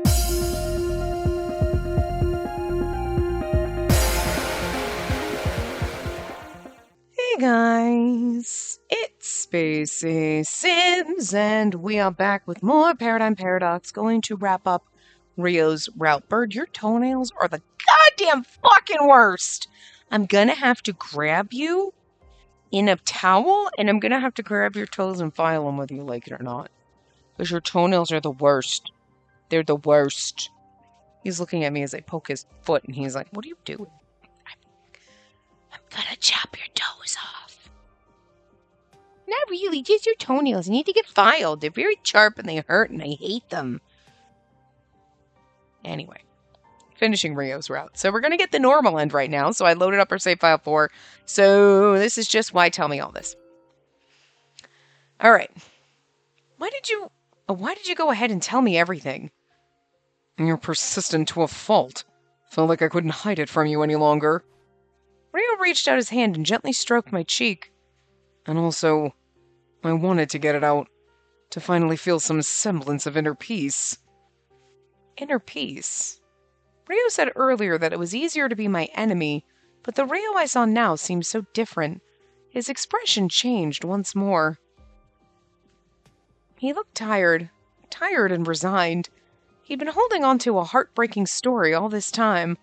Hey guys, it's Spacey Sims, and we are back with more Paradigm Paradox, going to wrap up Rio's route. Bird, your toenails are the goddamn fucking worst! I'm gonna have to grab you in a towel, and I'm gonna have to grab your toes and file them whether you like it or not. Because your toenails are the worst. They're the worst. He's looking at me as I poke his foot, and he's like, what are you doing? I'm gonna chop your toes off. Not really, just your toenails. You need to get filed. They're very sharp and they hurt and I hate them. Anyway, finishing Rio's route. So we're going to get the normal end right now. So I loaded up our save file 4. So this is just why tell me all this. All right. Why did you go ahead and tell me everything? You're persistent to a fault. Felt like I couldn't hide it from you any longer. Rio reached out his hand and gently stroked my cheek. And also, I wanted to get it out, to finally feel some semblance of inner peace. Inner peace? Rio said earlier that it was easier to be my enemy, but the Rio I saw now seemed so different. His expression changed once more. He looked tired and resigned. He'd been holding on to a heartbreaking story all this time.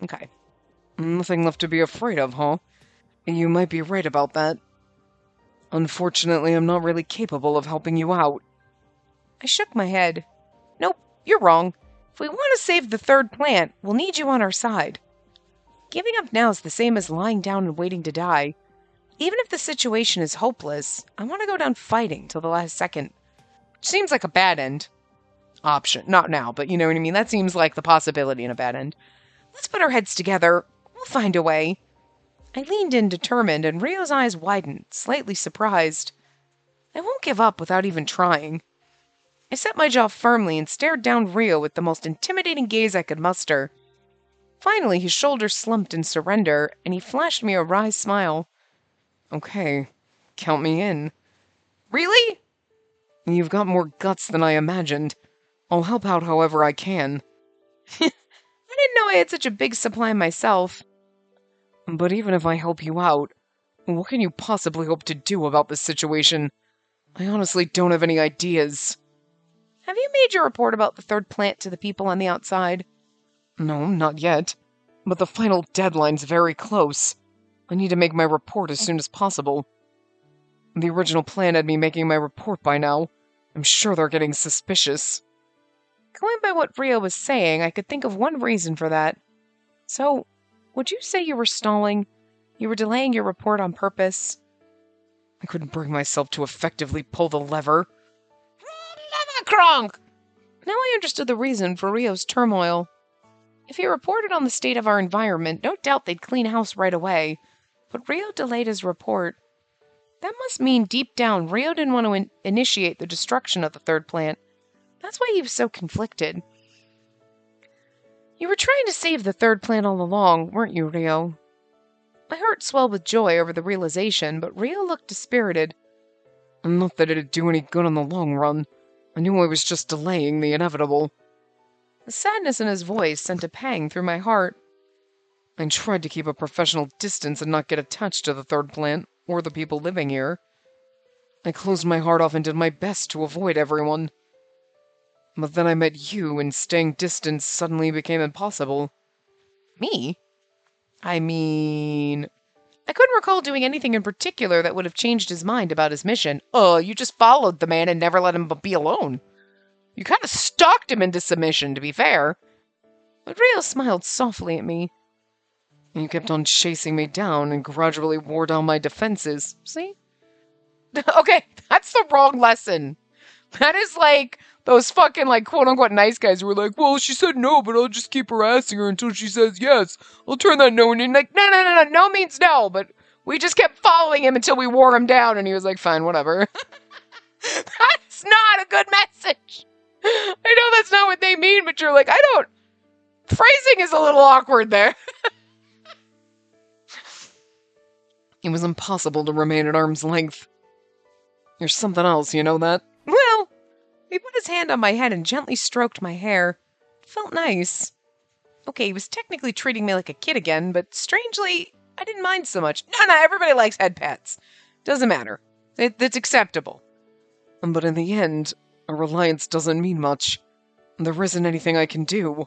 Okay. Nothing left to be afraid of, huh? You might be right about that. Unfortunately, I'm not really capable of helping you out. I shook my head. Nope, you're wrong. If we want to save the third plant, we'll need you on our side. Giving up now is the same as lying down and waiting to die. Even if the situation is hopeless, I want to go down fighting till the last second. Which seems like a bad end. Option. Not now, but you know what I mean? That seems like the possibility in a bad end. Let's put our heads together. We'll find a way. I leaned in determined, and Rio's eyes widened, slightly surprised. I won't give up without even trying. I set my jaw firmly and stared down Rio with the most intimidating gaze I could muster. Finally, his shoulders slumped in surrender, and he flashed me a wry smile. Okay, count me in. Really? You've got more guts than I imagined. I'll help out however I can. I didn't know I had such a big supply myself. But even if I help you out, what can you possibly hope to do about this situation? I honestly don't have any ideas. Have you made your report about the third plant to the people on the outside? No, not yet. But the final deadline's very close. I need to make my report as soon as possible. The original plan had me making my report by now. I'm sure they're getting suspicious. Going by what Rio was saying, I could think of one reason for that. So, would you say you were stalling? You were delaying your report on purpose? I couldn't bring myself to effectively pull the lever. Lever, Kronk! Now I understood the reason for Rio's turmoil. If he reported on the state of our environment, no doubt they'd clean house right away. But Rio delayed his report. That must mean deep down Rio didn't want to initiate the destruction of the third plant. That's why he was so conflicted. You were trying to save the third plant all along, weren't you, Rio? My heart swelled with joy over the realization, but Rio looked dispirited. Not that it'd do any good in the long run. I knew I was just delaying the inevitable. The sadness in his voice sent a pang through my heart. I tried to keep a professional distance and not get attached to the third plant, or the people living here. I closed my heart off and did my best to avoid everyone. But then I met you, and staying distant suddenly became impossible. Me? I mean... I couldn't recall doing anything in particular that would have changed his mind about his mission. You just followed the man and never let him be alone. You kind of stalked him into submission, to be fair. But Rio smiled softly at me. You kept on chasing me down and gradually wore down my defenses. See? Okay, that's the wrong lesson. That is like those fucking, like, quote-unquote nice guys who were like, well, she said no, but I'll just keep harassing her until she says yes. I'll turn that no, and you're like, no means no, but we just kept following him until we wore him down, and he was like, fine, whatever. That's not a good message. I know that's not what they mean, but you're like, phrasing is a little awkward there. It was impossible to remain at arm's length. You're something else, you know that? Well, He put his hand on my head and gently stroked my hair. It felt nice. Okay, he was technically treating me like a kid again, but strangely, I didn't mind so much. No, everybody likes head pats. Doesn't matter. It's acceptable. But in the end, a reliance doesn't mean much. There isn't anything I can do.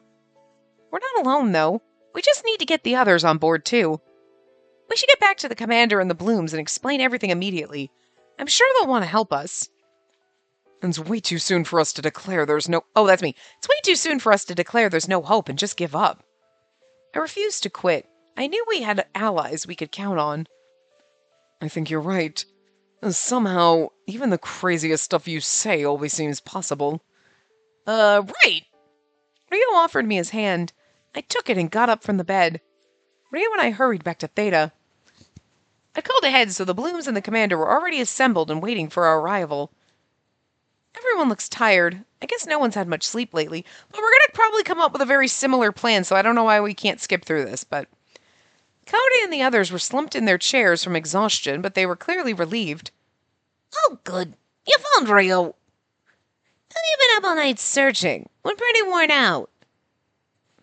We're not alone, though. We just need to get the others on board, too. We should get back to the commander and the Blooms and explain everything immediately. I'm sure they'll want to help us. It's way too soon for us to declare there's no... Oh, that's me. It's way too soon for us to declare there's no hope and just give up. I refused to quit. I knew we had allies we could count on. I think you're right. Somehow, even the craziest stuff you say always seems possible. Right. Rio offered me his hand. I took it and got up from the bed. Rio and I hurried back to Theta. I called ahead so the Blooms and the commander were already assembled and waiting for our arrival. Everyone looks tired. I guess no one's had much sleep lately, but we're gonna probably come up with a very similar plan, so I don't know why we can't skip through this, but... Cody and the others were slumped in their chairs from exhaustion, but they were clearly relieved. Oh, good. You found Rio. You've been up all night searching. We're pretty worn out.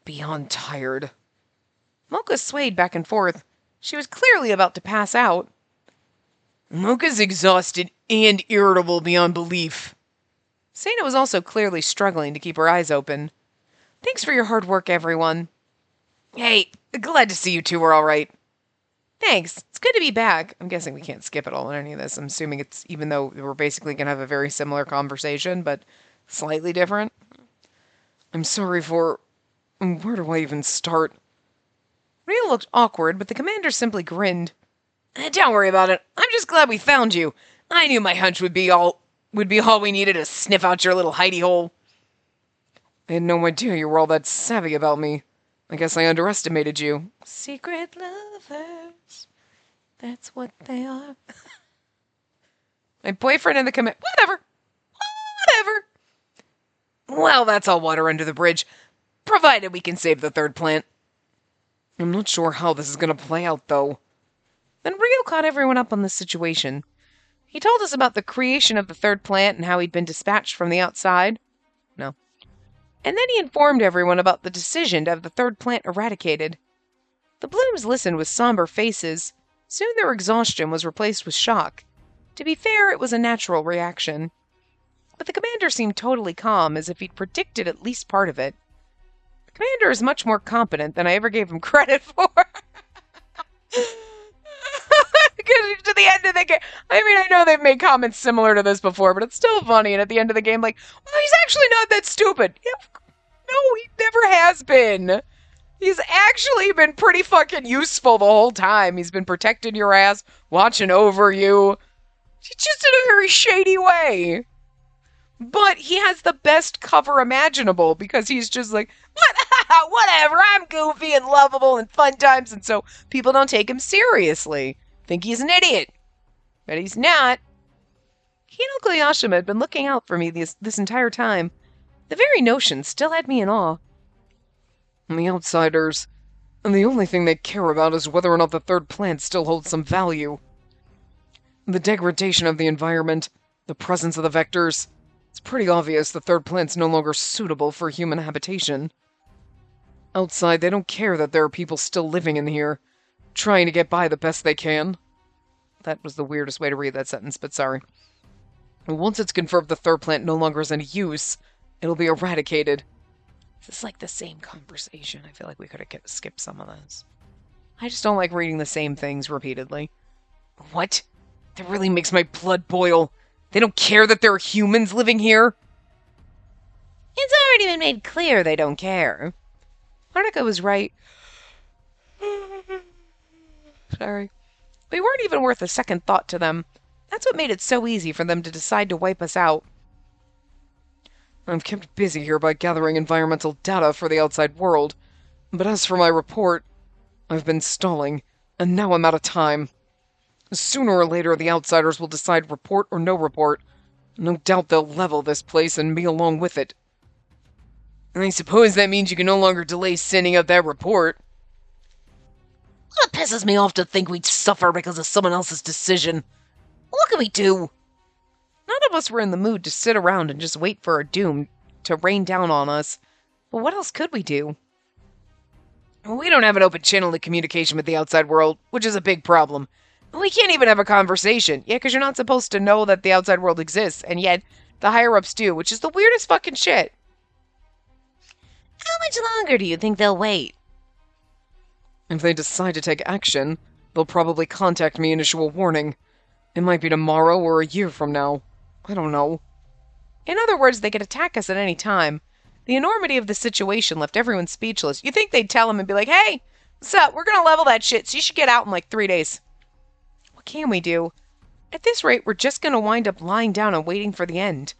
Beyond tired. Mocha swayed back and forth. She was clearly about to pass out. Mocha's exhausted and irritable beyond belief. Sana was also clearly struggling to keep her eyes open. Thanks for your hard work, everyone. Hey, glad to see you two are all right. Thanks. It's good to be back. I'm guessing we can't skip it all in any of this. I'm assuming it's, even though we're basically going to have a very similar conversation, but slightly different. I'm sorry for... Where do I even start? Rio looked awkward, but the commander simply grinned. Don't worry about it. I'm just glad we found you. I knew my hunch would be all we needed to sniff out your little hidey hole. I had no idea you were all that savvy about me. I guess I underestimated you. Secret lovers. That's what they are. My boyfriend and the Whatever. Well, that's all water under the bridge. Provided we can save the third plant. I'm not sure how this is going to play out, though. Then Rio caught everyone up on the situation. He told us about the creation of the third plant and how he'd been dispatched from the outside. No. And then he informed everyone about the decision to have the third plant eradicated. The Blooms listened with somber faces. Soon their exhaustion was replaced with shock. To be fair, it was a natural reaction. But the commander seemed totally calm, as if he'd predicted at least part of it. The commander is much more competent than I ever gave him credit for. Because to the end of the game, I know they've made comments similar to this before, but it's still funny. And at the end of the game, like, well, he's actually not that stupid. No, he never has been. He's actually been pretty fucking useful the whole time. He's been protecting your ass, watching over you. He's just in a very shady way. But he has the best cover imaginable because he's just like, whatever, I'm goofy and lovable and fun times, and so people don't take him seriously. Think he's an idiot. But he's not. He and Uncle Yashima had been looking out for me this entire time. The very notion still had me in awe. And the outsiders, and the only thing they care about is whether or not the third plant still holds some value. The degradation of the environment, the presence of the vectors, it's pretty obvious the third plant's no longer suitable for human habitation. Outside, they don't care that there are people still living in here, trying to get by the best they can. That was the weirdest way to read that sentence, but sorry. Once it's confirmed the third plant no longer has any use, it'll be eradicated. This is like the same conversation. I feel like we could have skipped some of this. I just don't like reading the same things repeatedly. What? That really makes my blood boil. They don't care that there are humans living here? It's already been made clear they don't care. Arnica was right. Sorry. We weren't even worth a second thought to them. That's what made it so easy for them to decide to wipe us out. I'm kept busy here by gathering environmental data for the outside world. But as for my report, I've been stalling, and now I'm out of time. Sooner or later, the outsiders will decide report or no report. No doubt they'll level this place and me along with it. And I suppose that means you can no longer delay sending out that report. It pisses me off to think we'd suffer because of someone else's decision. What can we do? Not of us were in the mood to sit around and just wait for our doom to rain down on us. But what else could we do? We don't have an open channel of communication with the outside world, which is a big problem. We can't even have a conversation. Yeah, because you're not supposed to know that the outside world exists, and yet the higher-ups do, which is the weirdest fucking shit. How much longer do you think they'll wait? If they decide to take action, they'll probably contact me and issue a warning. It might be tomorrow or a year from now. I don't know. In other words, they could attack us at any time. The enormity of the situation left everyone speechless. You think they'd tell them and be like, hey, what's up? We're gonna level that shit, so you should get out in like 3 days. What can we do? At this rate, we're just gonna wind up lying down and waiting for the end.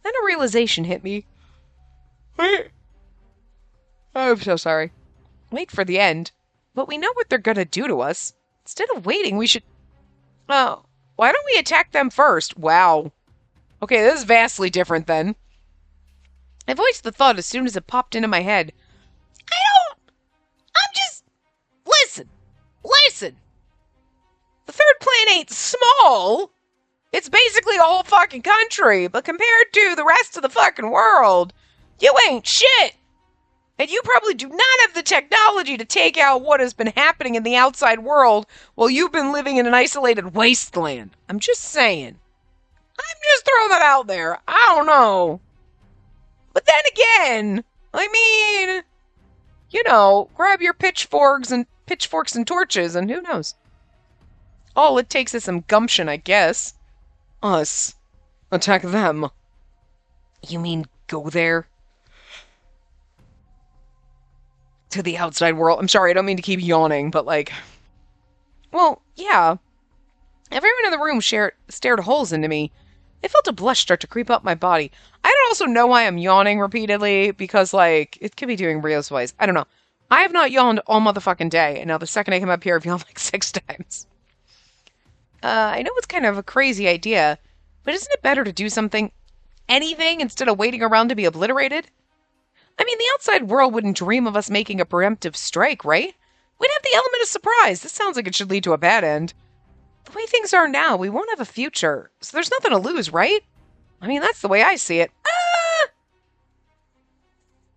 Then a realization hit me. Wait. I'm so sorry. Wait for the end. But we know what they're gonna do to us. Instead of waiting, we should... Oh, why don't we attack them first? Wow. Okay, this is vastly different then. I voiced the thought as soon as it popped into my head. I'm just... Listen. The third planet ain't small. It's basically a whole fucking country, but compared to the rest of the fucking world, you ain't shit. And you probably do not have the technology to take out what has been happening in the outside world while you've been living in an isolated wasteland. I'm just saying. I'm just throwing that out there. I don't know. But then again, I mean, you know, grab your pitchforks and torches and who knows. All it takes is some gumption, I guess. Us. Attack them. You mean go there? To the outside world. I'm sorry, I don't mean to keep yawning, but like... Well, yeah. Everyone in the room stared holes into me. I felt a blush start to creep up my body. I don't also know why I'm yawning repeatedly, because, like, it could be doing Rio's voice. I don't know. I have not yawned all motherfucking day, and now the second I come up here, I've yawned like 6 times. I know it's kind of a crazy idea, but isn't it better to do anything, instead of waiting around to be obliterated? I mean, the outside world wouldn't dream of us making a preemptive strike, right? We'd have the element of surprise. This sounds like it should lead to a bad end. The way things are now, we won't have a future, so there's nothing to lose, right? I mean, that's the way I see it.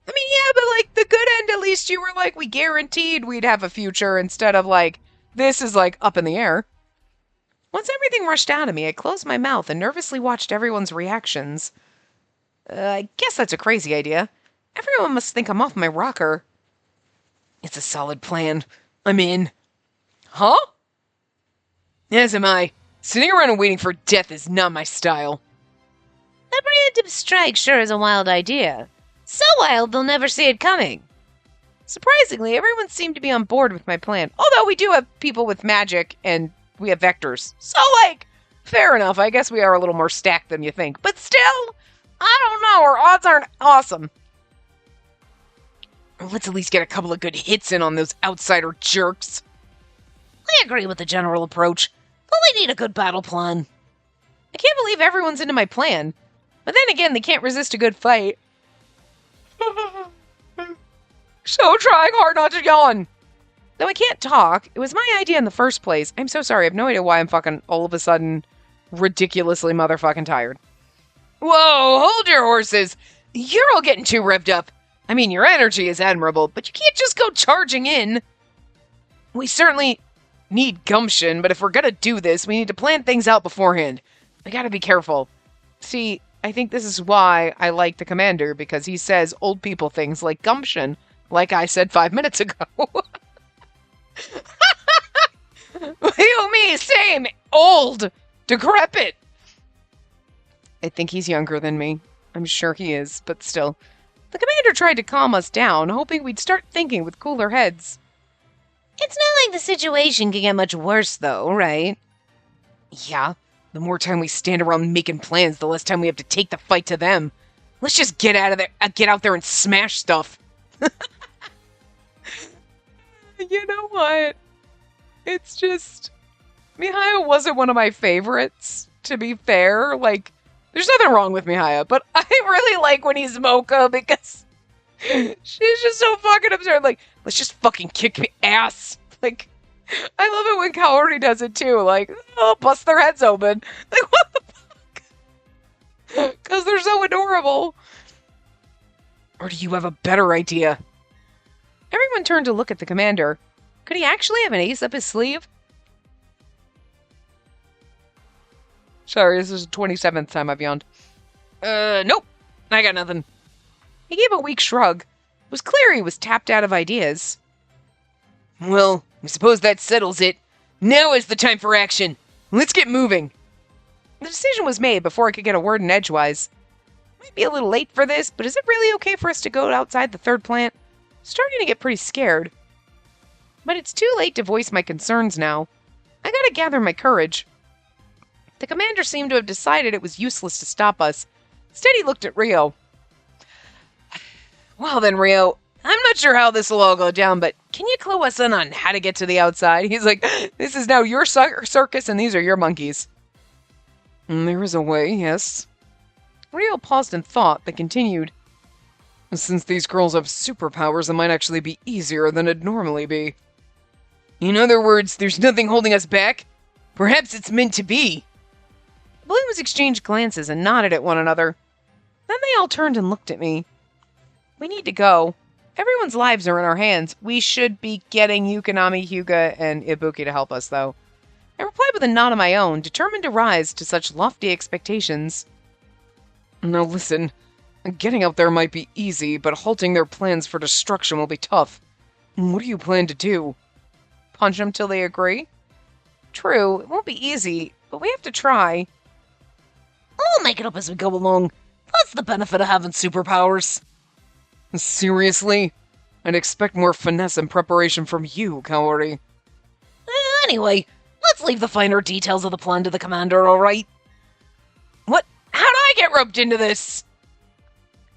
I mean, yeah, but, like, the good end, at least you were like, we guaranteed we'd have a future, instead of, like, this is, like, up in the air. Once everything rushed out of me, I closed my mouth and nervously watched everyone's reactions. I guess that's a crazy idea. Everyone must think I'm off my rocker. It's a solid plan. I'm in. Huh? As am I. Sitting around and waiting for death is not my style. A preemptive strike sure is a wild idea. So wild they'll never see it coming. Surprisingly, everyone seemed to be on board with my plan. Although we do have people with magic and we have vectors. So, like, fair enough. I guess we are a little more stacked than you think. But still, I don't know. Our odds aren't awesome. Let's at least get a couple of good hits in on those outsider jerks. I agree with the general approach, but we need a good battle plan. I can't believe everyone's into my plan. But then again, they can't resist a good fight. So trying hard not to yawn. Though I can't talk, it was my idea in the first place. I'm so sorry, I have no idea why I'm fucking all of a sudden ridiculously motherfucking tired. Whoa, hold your horses. You're all getting too revved up. I mean, your energy is admirable, but you can't just go charging in. We certainly need gumption, but if we're gonna do this, we need to plan things out beforehand. We gotta be careful. See, I think this is why I like the commander, because he says old people things like gumption, like I said 5 minutes ago. You, me, same, old, decrepit. I think he's younger than me. I'm sure he is, but still. The commander tried to calm us down, hoping we'd start thinking with cooler heads. It's not like the situation can get much worse, though, right? Yeah, the more time we stand around making plans, the less time we have to take the fight to them. Let's just get out there and smash stuff. You know what? It's just... Mihaya wasn't one of my favorites, to be fair. Like, there's nothing wrong with Mihaya, but I really like when he's Mocha because she's just so fucking absurd. Like, let's just fucking kick me ass. Like, I love it when Kaori does it too. Like, oh, bust their heads open. Like, what the fuck? Because they're so adorable. Or do you have a better idea? Everyone turned to look at the commander. Could he actually have an ace up his sleeve? Sorry, this is the 27th time I've yawned. Nope. I got nothing. He gave a weak shrug. It was clear he was tapped out of ideas. Well, I suppose that settles it. Now is the time for action. Let's get moving. The decision was made before I could get a word in edgewise. Might be a little late for this, but is it really okay for us to go outside the third plant? Starting to get pretty scared. But it's too late to voice my concerns now. I gotta gather my courage. The commander seemed to have decided it was useless to stop us. Instead, he looked at Rio. Well then, Rio, I'm not sure how this will all go down, but can you clue us in on how to get to the outside? He's like, this is now your circus and these are your monkeys. There is a way, yes. Rio paused in thought, but continued. Since these girls have superpowers, it might actually be easier than it'd normally be. In other words, there's nothing holding us back? Perhaps it's meant to be. The Blooms exchanged glances and nodded at one another. Then they all turned and looked at me. We need to go. Everyone's lives are in our hands. We should be getting Yukonami, Hyuga, and Ibuki to help us, though. I replied with a nod of my own, determined to rise to such lofty expectations. Now listen, getting out there might be easy, but halting their plans for destruction will be tough. What do you plan to do? Punch them till they agree? True, it won't be easy, but we have to try. I'll make it up as we go along. That's the benefit of having superpowers. Seriously? I'd expect more finesse and preparation from you, Kaori. Anyway, let's leave the finer details of the plan to the commander, alright? What? How'd I get roped into this?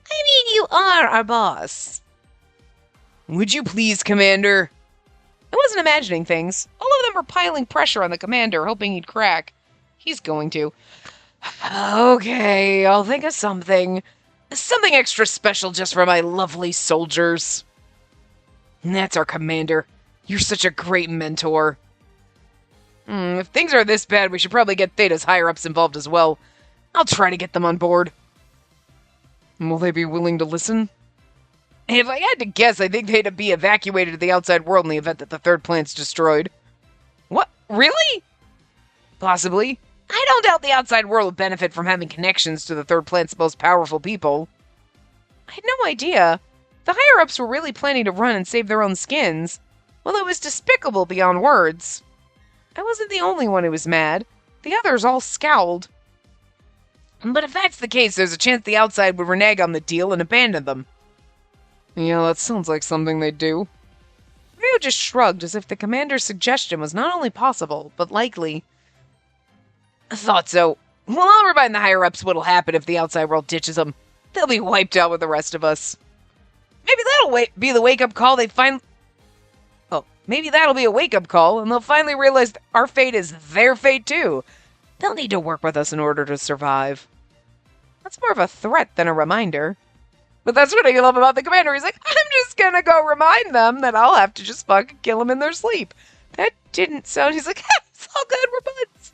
I mean, you are our boss. Would you please, Commander? I wasn't imagining things. All of them were piling pressure on the commander, hoping he'd crack. He's going to. Okay, I'll think of something. Something extra special just for my lovely soldiers. That's our commander. You're such a great mentor. If things are this bad, we should probably get Theta's higher-ups involved as well. I'll try to get them on board. Will they be willing to listen? If I had to guess, I think they'd be evacuated to the outside world in the event that the third plant's destroyed. What? Really? Possibly. I don't doubt the outside world would benefit from having connections to the third plant's most powerful people. I had no idea. The higher-ups were really planning to run and save their own skins. Well, it was despicable beyond words. I wasn't the only one who was mad. The others all scowled. But if that's the case, there's a chance the outside would renege on the deal and abandon them. Yeah, that sounds like something they'd do. Rio just shrugged as if the commander's suggestion was not only possible, but likely. I thought so. Well, I'll remind the higher-ups what'll happen if the outside world ditches them. They'll be wiped out with the rest of us. Maybe that'll be the wake-up call they find... Oh, maybe that'll be a wake-up call, and they'll finally realize that our fate is their fate, too. They'll need to work with us in order to survive. That's more of a threat than a reminder. But that's what I love about the commander. He's like, I'm just gonna go remind them that I'll have to just fucking kill them in their sleep. That didn't sound... He's like, it's all good, we're buds.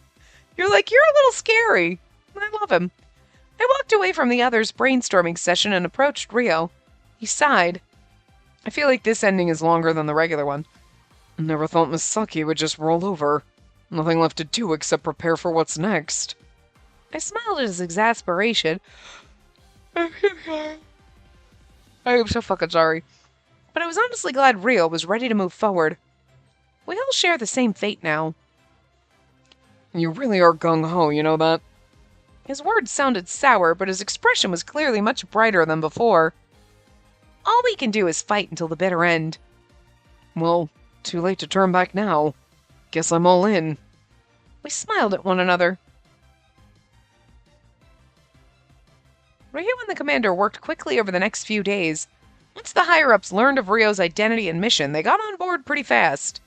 You're like, you're a little scary. I love him. I walked away from the others' brainstorming session and approached Rio. He sighed. I feel like this ending is longer than the regular one. Never thought Misaki would just roll over. Nothing left to do except prepare for what's next. I smiled at his exasperation. I am so fucking sorry. But I was honestly glad Rio was ready to move forward. We all share the same fate now. You really are gung-ho, you know that? His words sounded sour, but his expression was clearly much brighter than before. All we can do is fight until the bitter end. Well, too late to turn back now. Guess I'm all in. We smiled at one another. Ryu and the commander worked quickly over the next few days. Once the higher-ups learned of Ryo's identity and mission, they got on board pretty fast.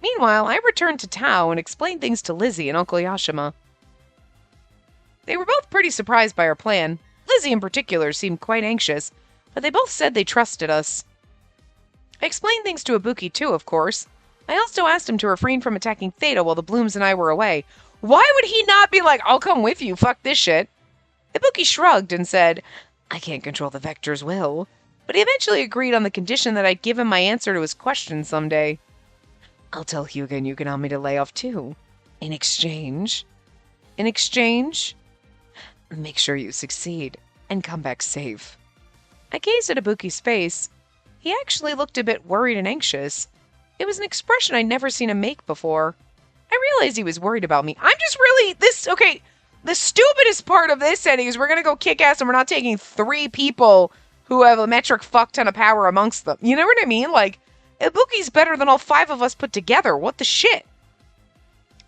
Meanwhile, I returned to Tao and explained things to Lizzie and Uncle Yashima. They were both pretty surprised by our plan. Lizzie in particular seemed quite anxious, but they both said they trusted us. I explained things to Ibuki too, of course. I also asked him to refrain from attacking Theta while the Blooms and I were away. Why would he not be like, I'll come with you, fuck this shit? Ibuki shrugged and said, I can't control the Vector's will, but he eventually agreed on the condition that I'd give him my answer to his question someday. I'll tell Hyuga and Yukonami to lay off too. In exchange? In exchange? Make sure you succeed, and come back safe. I gazed at Ibuki's face. He actually looked a bit worried and anxious. It was an expression I'd never seen him make before. I realized he was worried about me. I'm just really, the stupidest part of this setting is we're gonna go kick ass and we're not taking 3 people who have a metric fuck ton of power amongst them. You know what I mean? Like, Ibuki's better than all 5 of us put together. What the shit?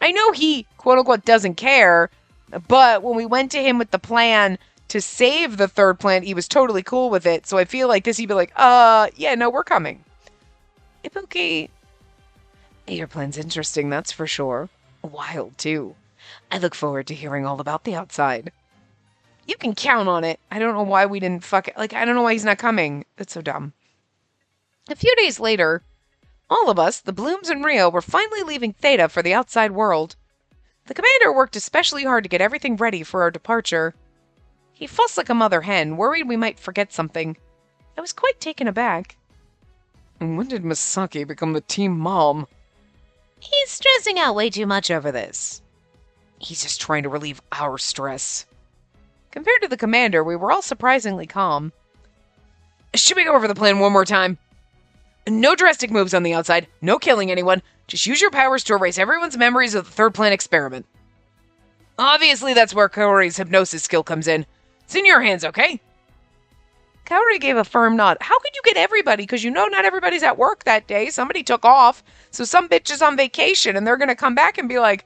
I know he, quote-unquote, doesn't care, but when we went to him with the plan to save the 3rd planet, he was totally cool with it. So I feel like this, he'd be like, yeah, no, we're coming. Ibuki, your plan's interesting, that's for sure. Wild, too. I look forward to hearing all about the outside. You can count on it. I don't know why we didn't fuck it. Like, I don't know why he's not coming. That's so dumb. A few days later, all of us, the Blooms and Rio, were finally leaving Theta for the outside world. The commander worked especially hard to get everything ready for our departure. He fussed like a mother hen, worried we might forget something. I was quite taken aback. When did Misaki become the team mom? He's stressing out way too much over this. He's just trying to relieve our stress. Compared to the commander, we were all surprisingly calm. Should we go over the plan one more time? No drastic moves on the outside, no killing anyone. Just use your powers to erase everyone's memories of the 3rd planet experiment. Obviously, that's where Kaori's hypnosis skill comes in. It's in your hands, okay? Kaori gave a firm nod. How could you get everybody? Because you know not everybody's at work that day. Somebody took off. So some bitch is on vacation, and they're going to come back and be like,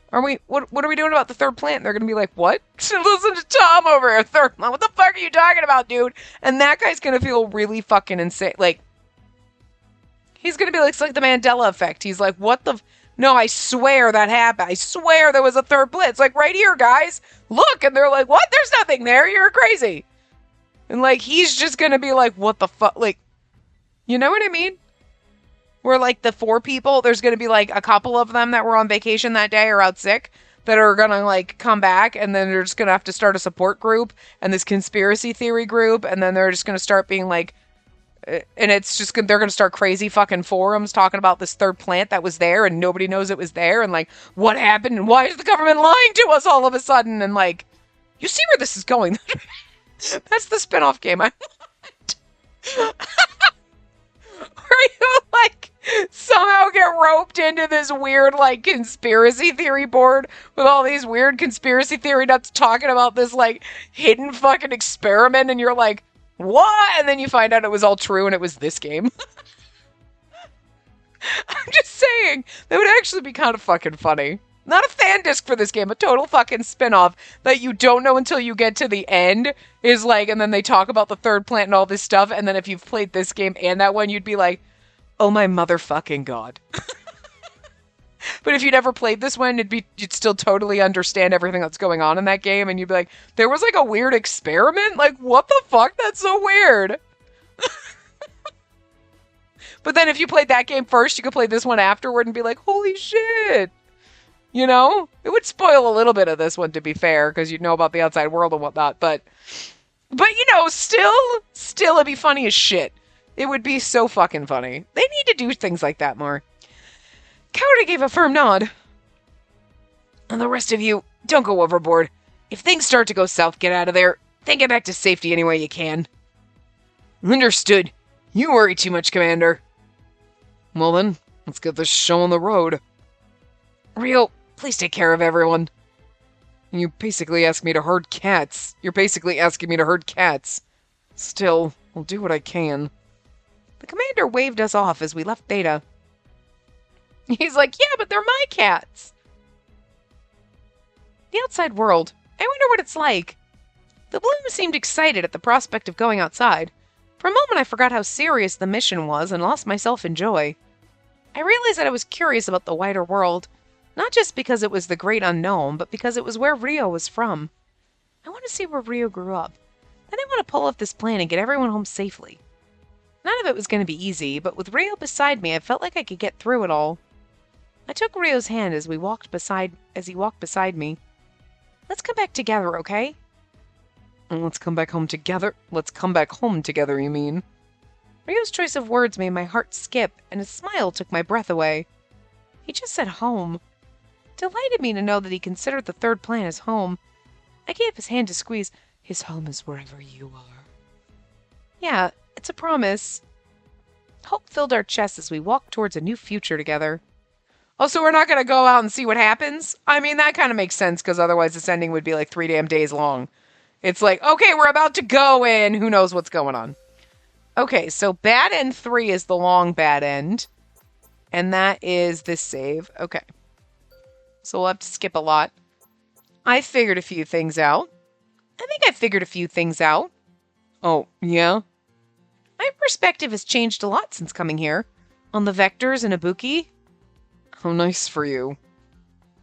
what are we doing about the 3rd planet? And they're going to be like, what? Listen to Tom over here, 3rd planet. What the fuck are you talking about, dude? And that guy's going to feel really fucking insane. Like, he's going to be like, it's like the Mandela effect. He's like, what the... No, I swear that happened. I swear there was a 3rd planet. It's like, right here, guys. Look. And they're like, what? There's nothing there. You're crazy. And, like, he's just going to be like, what the fuck? Like, you know what I mean? Where, like, the 4 people, there's going to be, like, a couple of them that were on vacation that day or out sick that are going to, like, come back, and then they're just going to have to start a support group and this conspiracy theory group, and then they're just going to start being, like, and it's just, they're going to start crazy fucking forums talking about this 3rd plant that was there, and nobody knows it was there, and, like, what happened, and why is the government lying to us all of a sudden, and, like, you see where this is going. That's the spin-off game I want. Where you, like, somehow get roped into this weird, like, conspiracy theory board with all these weird conspiracy theory nuts talking about this, like, hidden fucking experiment, and you're like, what? And then you find out it was all true and it was this game. I'm just saying, that would actually be kind of fucking funny. Not a fan disc for this game, a total fucking spin-off that you don't know until you get to the end is like, and then they talk about the 3rd plant and all this stuff, and then if you've played this game and that one, you'd be like, oh my motherfucking god. But if you'd ever played this one, you'd still totally understand everything that's going on in that game, and you'd be like, there was like a weird experiment? Like, what the fuck? That's so weird. But then if you played that game first, you could play this one afterward and be like, holy shit. You know? It would spoil a little bit of this one, to be fair, because you'd know about the outside world and whatnot, but you know, still it'd be funny as shit. It would be so fucking funny. They need to do things like that more. Kaori gave a firm nod. And the rest of you, don't go overboard. If things start to go south, get out of there. Then get back to safety any way you can. Understood. You worry too much, Commander. Well then, let's get this show on the road. Rio, please take care of everyone. You basically asked me to herd cats. You're basically asking me to herd cats. Still, I'll do what I can. The commander waved us off as we left Theta. He's like, yeah, but they're my cats. The outside world. I wonder what it's like. The Bloom seemed excited at the prospect of going outside. For a moment I forgot how serious the mission was and lost myself in joy. I realized that I was curious about the wider world, not just because it was the great unknown, but because it was where Rio was from. I want to see where Rio grew up. Then I want to pull off this plan and get everyone home safely. None of it was going to be easy, but with Rio beside me, I felt like I could get through it all. I took Rio's hand as he walked beside me. Let's come back together, okay? Let's come back home together? Let's come back home together, you mean? Rio's choice of words made my heart skip, and his smile took my breath away. He just said home. It delighted me to know that he considered the third plan his home. I gave his hand to squeeze. His home is wherever you are. Yeah, it's a promise. Hope filled our chests as we walked towards a new future together. Oh, so we're not going to go out and see what happens? I mean, that kind of makes sense, because otherwise this ending would be like 3 damn days long. It's like, okay, we're about to go in. Who knows what's going on? Okay, so bad end 3 is the long bad end. And that is this save. Okay. So we'll have to skip a lot. I figured a few things out. I think I figured a few things out. Oh, yeah? My perspective has changed a lot since coming here. On the vectors and Ibuki. How nice for you.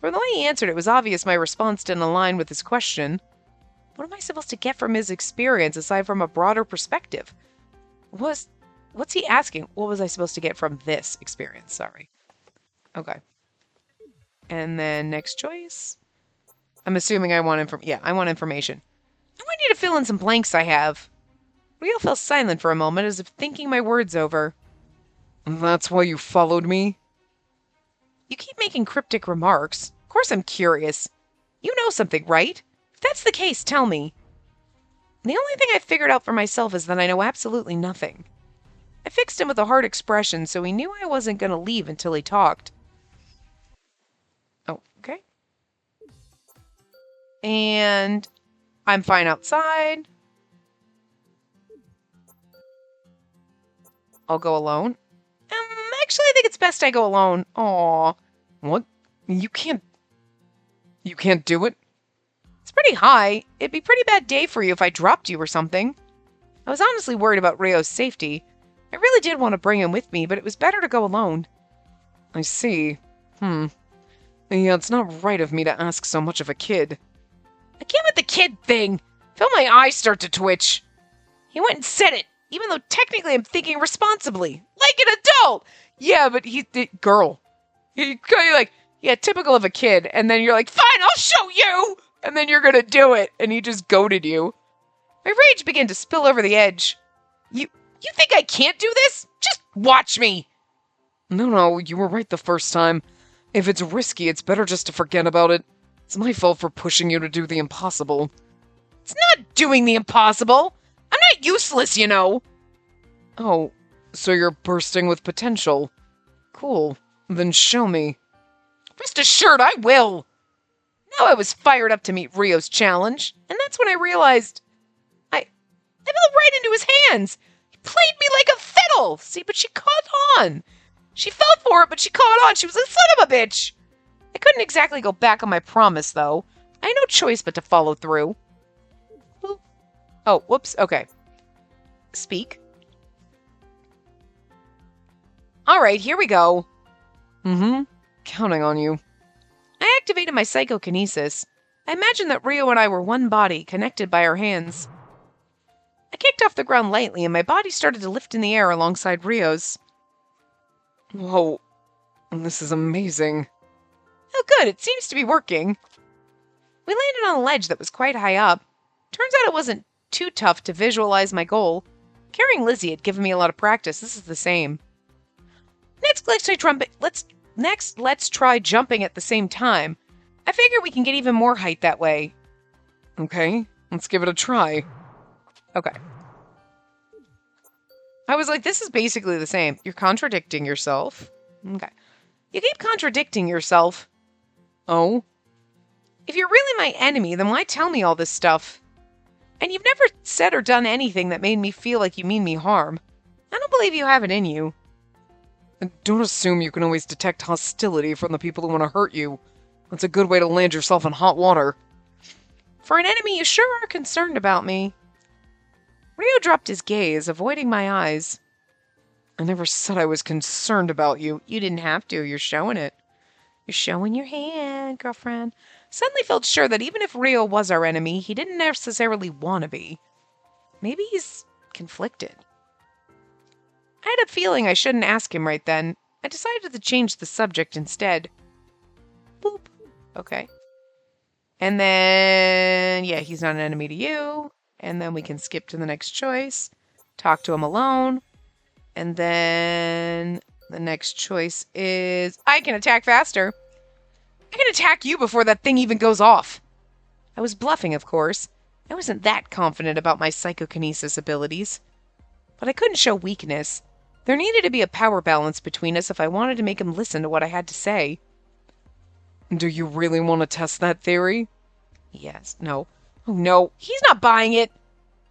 From the way he answered, it was obvious my response didn't align with his question. What am I supposed to get from his experience aside from a broader perspective? What's he asking? What was I supposed to get from this experience? Sorry. Okay. And then next choice. I'm assuming I want I want information. I want you to fill in some blanks I have. Rio fell silent for a moment as if thinking my words over. That's why you followed me? You keep making cryptic remarks. Of course I'm curious. You know something, right? If that's the case, tell me. The only thing I figured out for myself is that I know absolutely nothing. I fixed him with a hard expression, so he knew I wasn't going to leave until he talked. Oh, okay. And I'm fine outside. I'll go alone. Actually, I think it's best I go alone. Aw. What? You can't do it? It's pretty high. It'd be a pretty bad day for you if I dropped you or something. I was honestly worried about Rio's safety. I really did want to bring him with me, but it was better to go alone. I see. Yeah, it's not right of me to ask so much of a kid. Again with the kid thing! Felt my eyes start to twitch. He went and said it, even though technically I'm thinking responsibly. Like an adult! Yeah, but girl. You're like, yeah, typical of a kid, and then you're like, fine, I'll show you! And then you're gonna do it, and he just goaded you. My rage began to spill over the edge. You think I can't do this? Just watch me! No, you were right the first time. If it's risky, it's better just to forget about it. It's my fault for pushing you to do the impossible. It's not doing the impossible! I'm not useless, you know! Oh, so you're bursting with potential. Cool. Then show me. Rest assured I will! Now I was fired up to meet Rio's challenge, and that's when I realized I fell right into his hands. He played me like a fiddle! See, but she caught on. She fell for it, but she caught on. She was a son of a bitch! I couldn't exactly go back on my promise, though. I had no choice but to follow through. Oh, whoops, okay. Speak. Alright, here we go. Counting on you. I activated my psychokinesis. I imagined that Rio and I were one body, connected by our hands. I kicked off the ground lightly, and my body started to lift in the air alongside Rio's. Whoa, this is amazing. Oh good, it seems to be working. We landed on a ledge that was quite high up. Turns out it wasn't too tough to visualize my goal. Carrying Lizzie had given me a lot of practice. This is the same. Next, let's try jumping at the same time. I figure we can get even more height that way. Okay, let's give it a try. Okay. I was like, this is basically the same. You're contradicting yourself. Okay. You keep contradicting yourself. Oh? If you're really my enemy, then why tell me all this stuff? And you've never said or done anything that made me feel like you mean me harm. I don't believe you have it in you. Don't assume you can always detect hostility from the people who want to hurt you. That's a good way to land yourself in hot water. For an enemy, you sure are concerned about me. Rio dropped his gaze, avoiding my eyes. I never said I was concerned about you. You didn't have to. You're showing it. You're showing your hand, girlfriend. Suddenly felt sure that even if Rio was our enemy, he didn't necessarily want to be. Maybe he's conflicted. I had a feeling I shouldn't ask him right then. I decided to change the subject instead. Boop. Okay. And then, yeah, he's not an enemy to you. And then we can skip to the next choice. Talk to him alone. And then the next choice is I can attack faster. I can attack you before that thing even goes off. I was bluffing, of course. I wasn't that confident about my psychokinesis abilities. But I couldn't show weakness. There needed to be a power balance between us if I wanted to make him listen to what I had to say. Do you really want to test that theory? Yes. No. Oh, no. He's not buying it.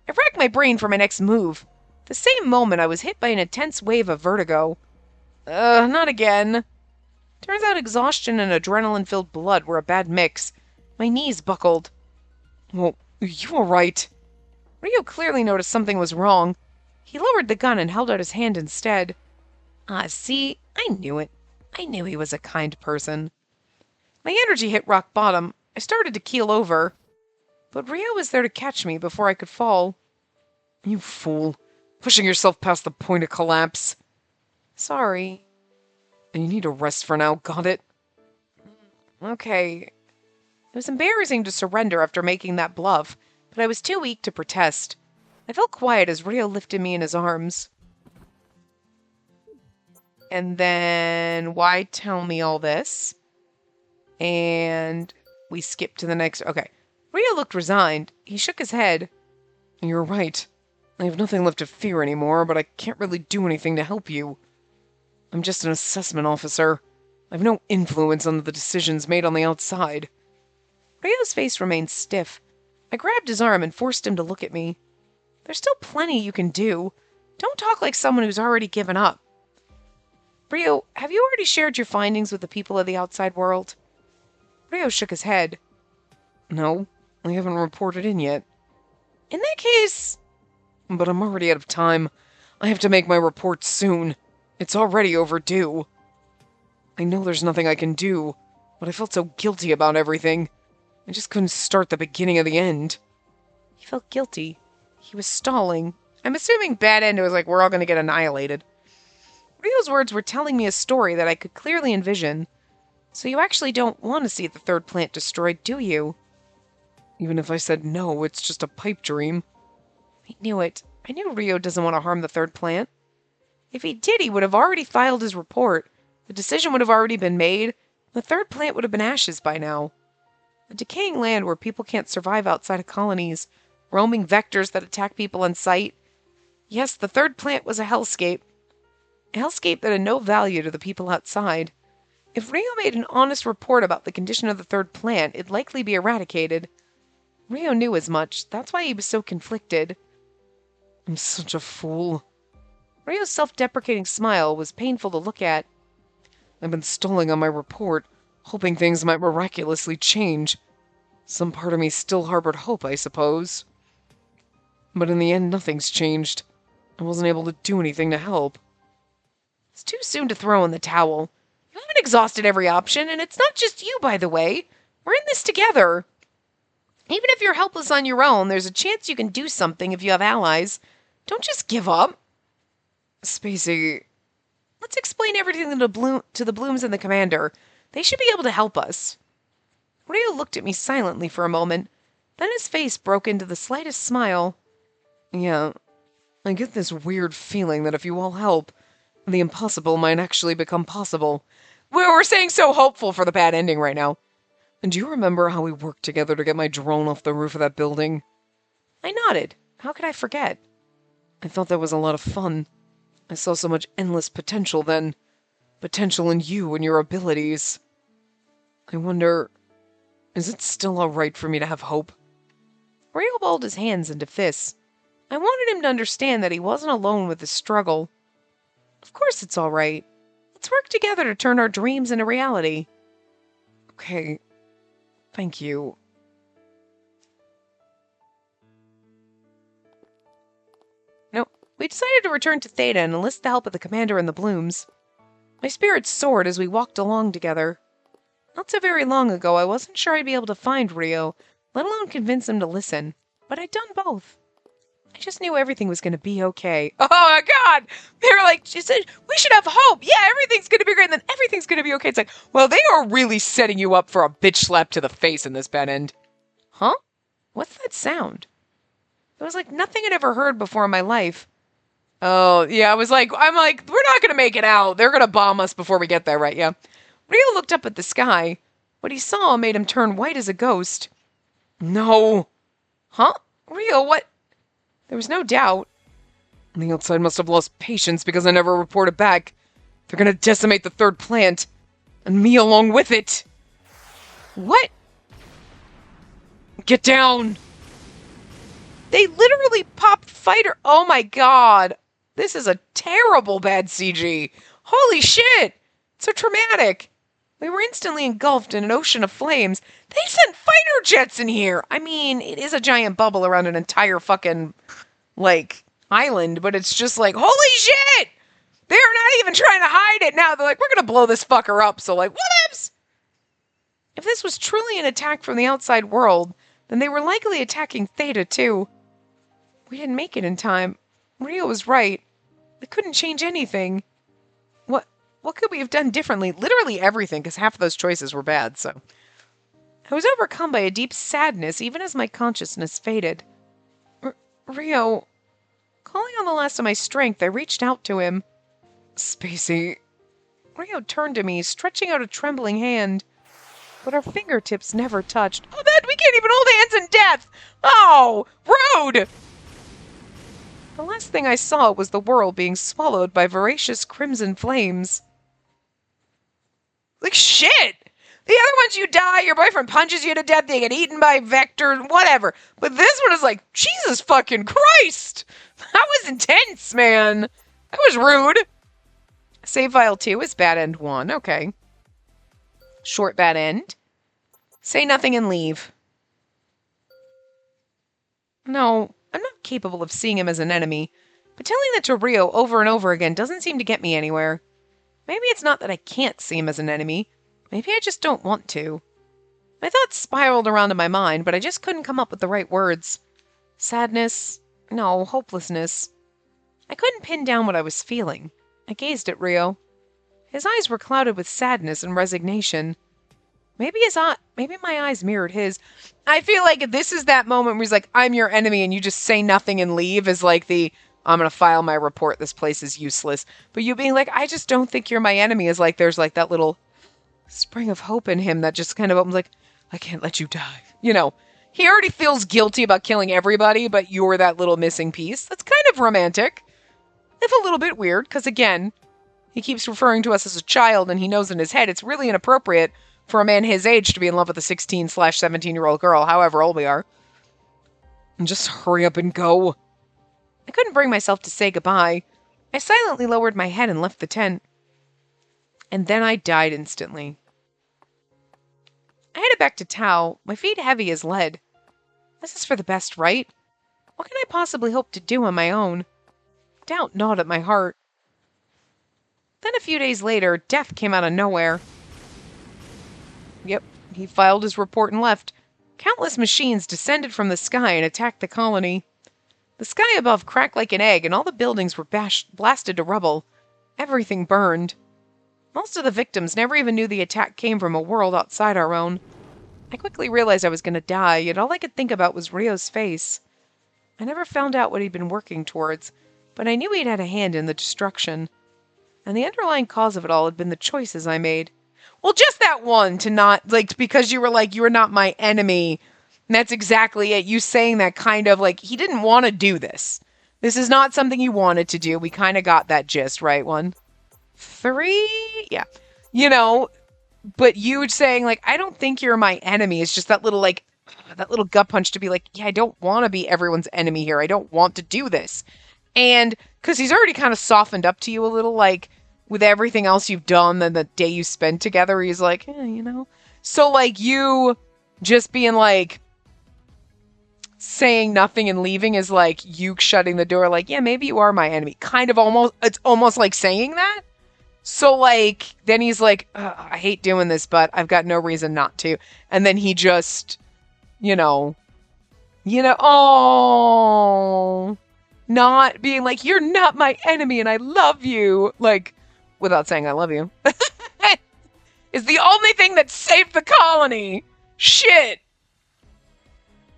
I racked my brain for my next move. The same moment I was hit by an intense wave of vertigo. Not again. Turns out exhaustion and adrenaline-filled blood were a bad mix. My knees buckled. Well, you all right? Ryo clearly noticed something was wrong. He lowered the gun and held out his hand instead. See, I knew it. I knew he was a kind person. My energy hit rock bottom. I started to keel over. But Ryo was there to catch me before I could fall. You fool. Pushing yourself past the point of collapse. Sorry. And you need a rest for now, got it? Okay. It was embarrassing to surrender after making that bluff, but I was too weak to protest. I felt quiet as Ryo lifted me in his arms. And then, why tell me all this? And we skip to the next. Okay. Ryo looked resigned. He shook his head. You're right. I have nothing left to fear anymore, but I can't really do anything to help you. I'm just an assessment officer. I have no influence on the decisions made on the outside. Ryo's face remained stiff. I grabbed his arm and forced him to look at me. There's still plenty you can do. Don't talk like someone who's already given up. Ryo, have you already shared your findings with the people of the outside world? Ryo shook his head. No, I haven't reported in yet. In that case... But I'm already out of time. I have to make my report soon. It's already overdue. I know there's nothing I can do, but I felt so guilty about everything. I just couldn't start the beginning of the end. He felt guilty. He was stalling. I'm assuming bad end was like, we're all going to get annihilated. Ryo's words were telling me a story that I could clearly envision. So you actually don't want to see the third plant destroyed, do you? Even if I said no, it's just a pipe dream. I knew it. I knew Ryo doesn't want to harm the third plant. If he did, he would have already filed his report. The decision would have already been made. The third plant would have been ashes by now. A decaying land where people can't survive outside of colonies. Roaming vectors that attack people on sight. Yes, the third plant was a hellscape. A hellscape that had no value to the people outside. If Ryo made an honest report about the condition of the third plant, it'd likely be eradicated. Ryo knew as much. That's why he was so conflicted. I'm such a fool. Ryo's self-deprecating smile was painful to look at. I've been stalling on my report, hoping things might miraculously change. Some part of me still harbored hope, I suppose. But in the end, nothing's changed. I wasn't able to do anything to help. It's too soon to throw in the towel. You haven't exhausted every option, and it's not just you, by the way. We're in this together. Even if you're helpless on your own, there's a chance you can do something if you have allies. Don't just give up. Spacey... Let's explain everything to the Blooms and the Commander. They should be able to help us. Ryo looked at me silently for a moment. Then his face broke into the slightest smile. Yeah, I get this weird feeling that if you all help, the impossible might actually become possible. We're staying so hopeful for the bad ending right now. And do you remember how we worked together to get my drone off the roof of that building? I nodded. How could I forget? I thought that was a lot of fun. I saw so much endless potential then. Potential in you and your abilities. I wonder, is it still alright for me to have hope? Ryo balled his hands into fists. I wanted him to understand that he wasn't alone with his struggle. Of course it's alright. Let's work together to turn our dreams into reality. Okay. Thank you. We decided to return to Theta and enlist the help of the Commander and the Blooms. My spirits soared as we walked along together. Not so very long ago, I wasn't sure I'd be able to find Ryo, let alone convince him to listen, but I'd done both. I just knew everything was going to be okay. Oh my God. They were like, she said, we should have hope. Yeah, everything's going to be great. And then everything's going to be okay. It's like, well, they are really setting you up for a bitch slap to the face in this bad end. Huh? What's that sound? It was like nothing I'd ever heard before in my life. Oh, yeah, I'm like, we're not going to make it out. They're going to bomb us before we get there, right? Yeah. Rio looked up at the sky. What he saw made him turn white as a ghost. No. Huh? Rio, what? There was no doubt. The outside must have lost patience because I never reported back. They're gonna decimate the third plant. And me along with it. What? Get down! They literally popped fighter. Oh my God. This is a terrible bad CG. Holy shit! So traumatic. We were instantly engulfed in an ocean of flames. They sent fighter jets in here! I mean, it is a giant bubble around an entire fucking, like, island, but it's just like, holy shit! They're not even trying to hide it now. They're like, we're gonna blow this fucker up, so like, whatevs! If this was truly an attack from the outside world, then they were likely attacking Theta too. We didn't make it in time. Rio was right. We couldn't change anything. What could we have done differently? Literally everything, because half of those choices were bad, so. I was overcome by a deep sadness, even as my consciousness faded. Rio, calling on the last of my strength, I reached out to him. Spacey. Rio turned to me, stretching out a trembling hand. But our fingertips never touched. Oh, that we can't even hold hands in death! Oh, rude! The last thing I saw was the world being swallowed by voracious crimson flames. Like, shit! The other ones you die, your boyfriend punches you to death, they get eaten by Vector, whatever. But this one is like, Jesus fucking Christ! That was intense, man! That was rude! Save file 2 is bad end 1, okay. Short bad end. Say nothing and leave. No, I'm not capable of seeing him as an enemy, but telling that to Rio over and over again doesn't seem to get me anywhere. Maybe it's not that I can't see him as an enemy. Maybe I just don't want to. My thoughts spiraled around in my mind, but I just couldn't come up with the right words. Sadness. No, hopelessness. I couldn't pin down what I was feeling. I gazed at Rio. His eyes were clouded with sadness and resignation. Maybe my eyes mirrored his. I feel like this is that moment where he's like, I'm your enemy, and you just say nothing and leave is like the, I'm going to file my report, this place is useless. But you being like, I just don't think you're my enemy is like, there's like that little spring of hope in him that just kind of opens like, I can't let you die. You know, he already feels guilty about killing everybody, but you're that little missing piece. That's kind of romantic. If a little bit weird, because again, he keeps referring to us as a child, and he knows in his head it's really inappropriate for a man his age to be in love with a 16/17-year-old girl, however old we are. And just hurry up and go. I couldn't bring myself to say goodbye. I silently lowered my head and left the tent. And then I died instantly. I headed back to Tau, my feet heavy as lead. This is for the best, right? What can I possibly hope to do on my own? Doubt gnawed at my heart. Then a few days later, Death came out of nowhere. Yep, he filed his report and left. Countless machines descended from the sky and attacked the colony. The sky above cracked like an egg, and all the buildings were blasted to rubble. Everything burned. Most of the victims never even knew the attack came from a world outside our own. I quickly realized I was going to die, yet all I could think about was Rio's face. I never found out what he'd been working towards, but I knew he'd had a hand in the destruction. And the underlying cause of it all had been the choices I made. Well, just that one to not, like, because you were like, you are not my enemy. And that's exactly it. You saying that kind of like, he didn't want to do this. This is not something he wanted to do. We kind of got that gist, right? 1, 3, yeah. You know, but you saying like, I don't think you're my enemy. It's just that little like, that little gut punch to be like, yeah, I don't want to be everyone's enemy here. I don't want to do this. And because he's already kind of softened up to you a little, like, with everything else you've done and the day you spent together, he's like, you know. So, like, you just being, like, saying nothing and leaving is, like, you shutting the door, like, yeah, maybe you are my enemy. Kind of almost, it's almost like saying that. So, like, then he's like, I hate doing this, but I've got no reason not to. And then he just, you know, oh, not being like, you're not my enemy and I love you, like, without saying I love you, is the only thing that saved the colony. Shit.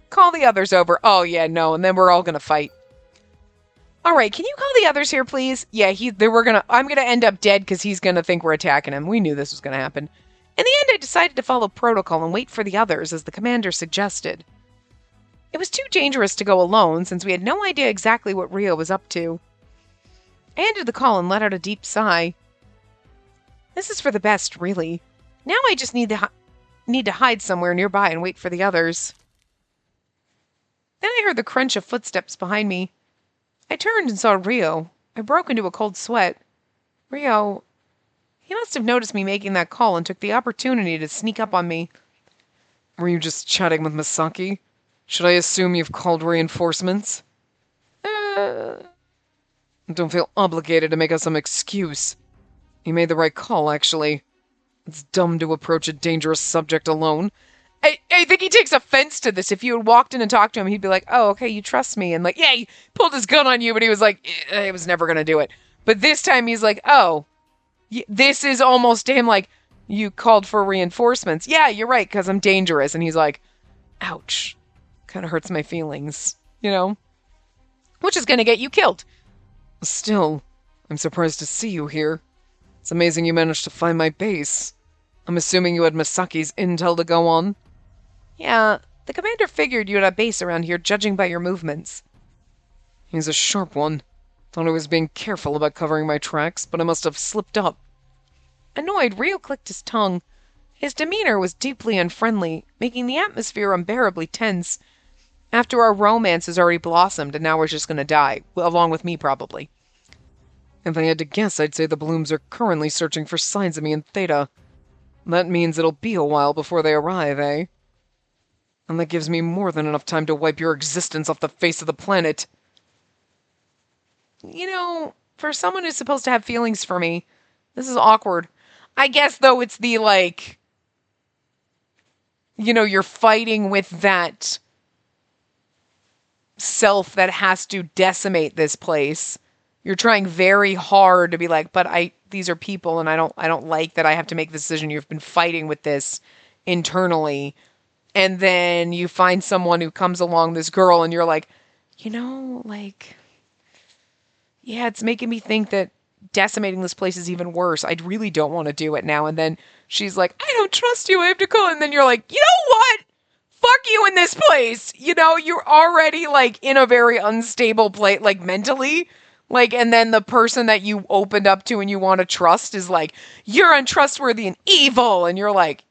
Call the others over. Oh, yeah, no, and then we're all gonna fight. All right, can you call the others here, please? Yeah, I'm gonna end up dead because he's gonna think we're attacking him. We knew this was gonna happen. In the end, I decided to follow protocol and wait for the others, as the commander suggested. It was too dangerous to go alone, since we had no idea exactly what Rio was up to. I ended the call and let out a deep sigh. This is for the best, really. Now I just need to hide somewhere nearby and wait for the others. Then I heard the crunch of footsteps behind me. I turned and saw Rio. I broke into a cold sweat. Rio... He must have noticed me making that call and took the opportunity to sneak up on me. Were you just chatting with Misaki? Should I assume you've called reinforcements? Don't feel obligated to make us some excuse. You made the right call, actually. It's dumb to approach a dangerous subject alone. I think he takes offense to this. If you had walked in and talked to him, he'd be like, oh, okay, you trust me. And like, yeah, he pulled his gun on you, but he was like, I was never going to do it. But this time he's like, oh, this is almost to him like, you called for reinforcements. Yeah, you're right, because I'm dangerous. And he's like, ouch. Kind of hurts my feelings, you know? Which is going to get you killed. Still, I'm surprised to see you here. It's amazing you managed to find my base. I'm assuming you had Misaki's intel to go on. Yeah, the commander figured you had a base around here, judging by your movements. He's a sharp one. Thought I was being careful about covering my tracks, but I must have slipped up. Annoyed, Rio clicked his tongue. His demeanor was deeply unfriendly, making the atmosphere unbearably tense. After our romance has already blossomed, and now we're just gonna die, along with me probably. If I had to guess, I'd say the Blooms are currently searching for signs of me in Theta. That means it'll be a while before they arrive, eh? And that gives me more than enough time to wipe your existence off the face of the planet. You know, for someone who's supposed to have feelings for me, this is awkward. I guess, though, it's the, like... You know, you're fighting with that self that has to decimate this place. You're trying very hard to be like, but these are people, and I don't like that I have to make the decision. You've been fighting with this internally. And then you find someone who comes along, this girl, and you're like, you know, like, yeah, it's making me think that decimating this place is even worse. I really don't want to do it now. And then she's like, I don't trust you. I have to call. And then you're like, you know what? Fuck you in this place. You know, you're already like in a very unstable place, like mentally. Like, and then the person that you opened up to and you want to trust is like, you're untrustworthy and evil. And you're like,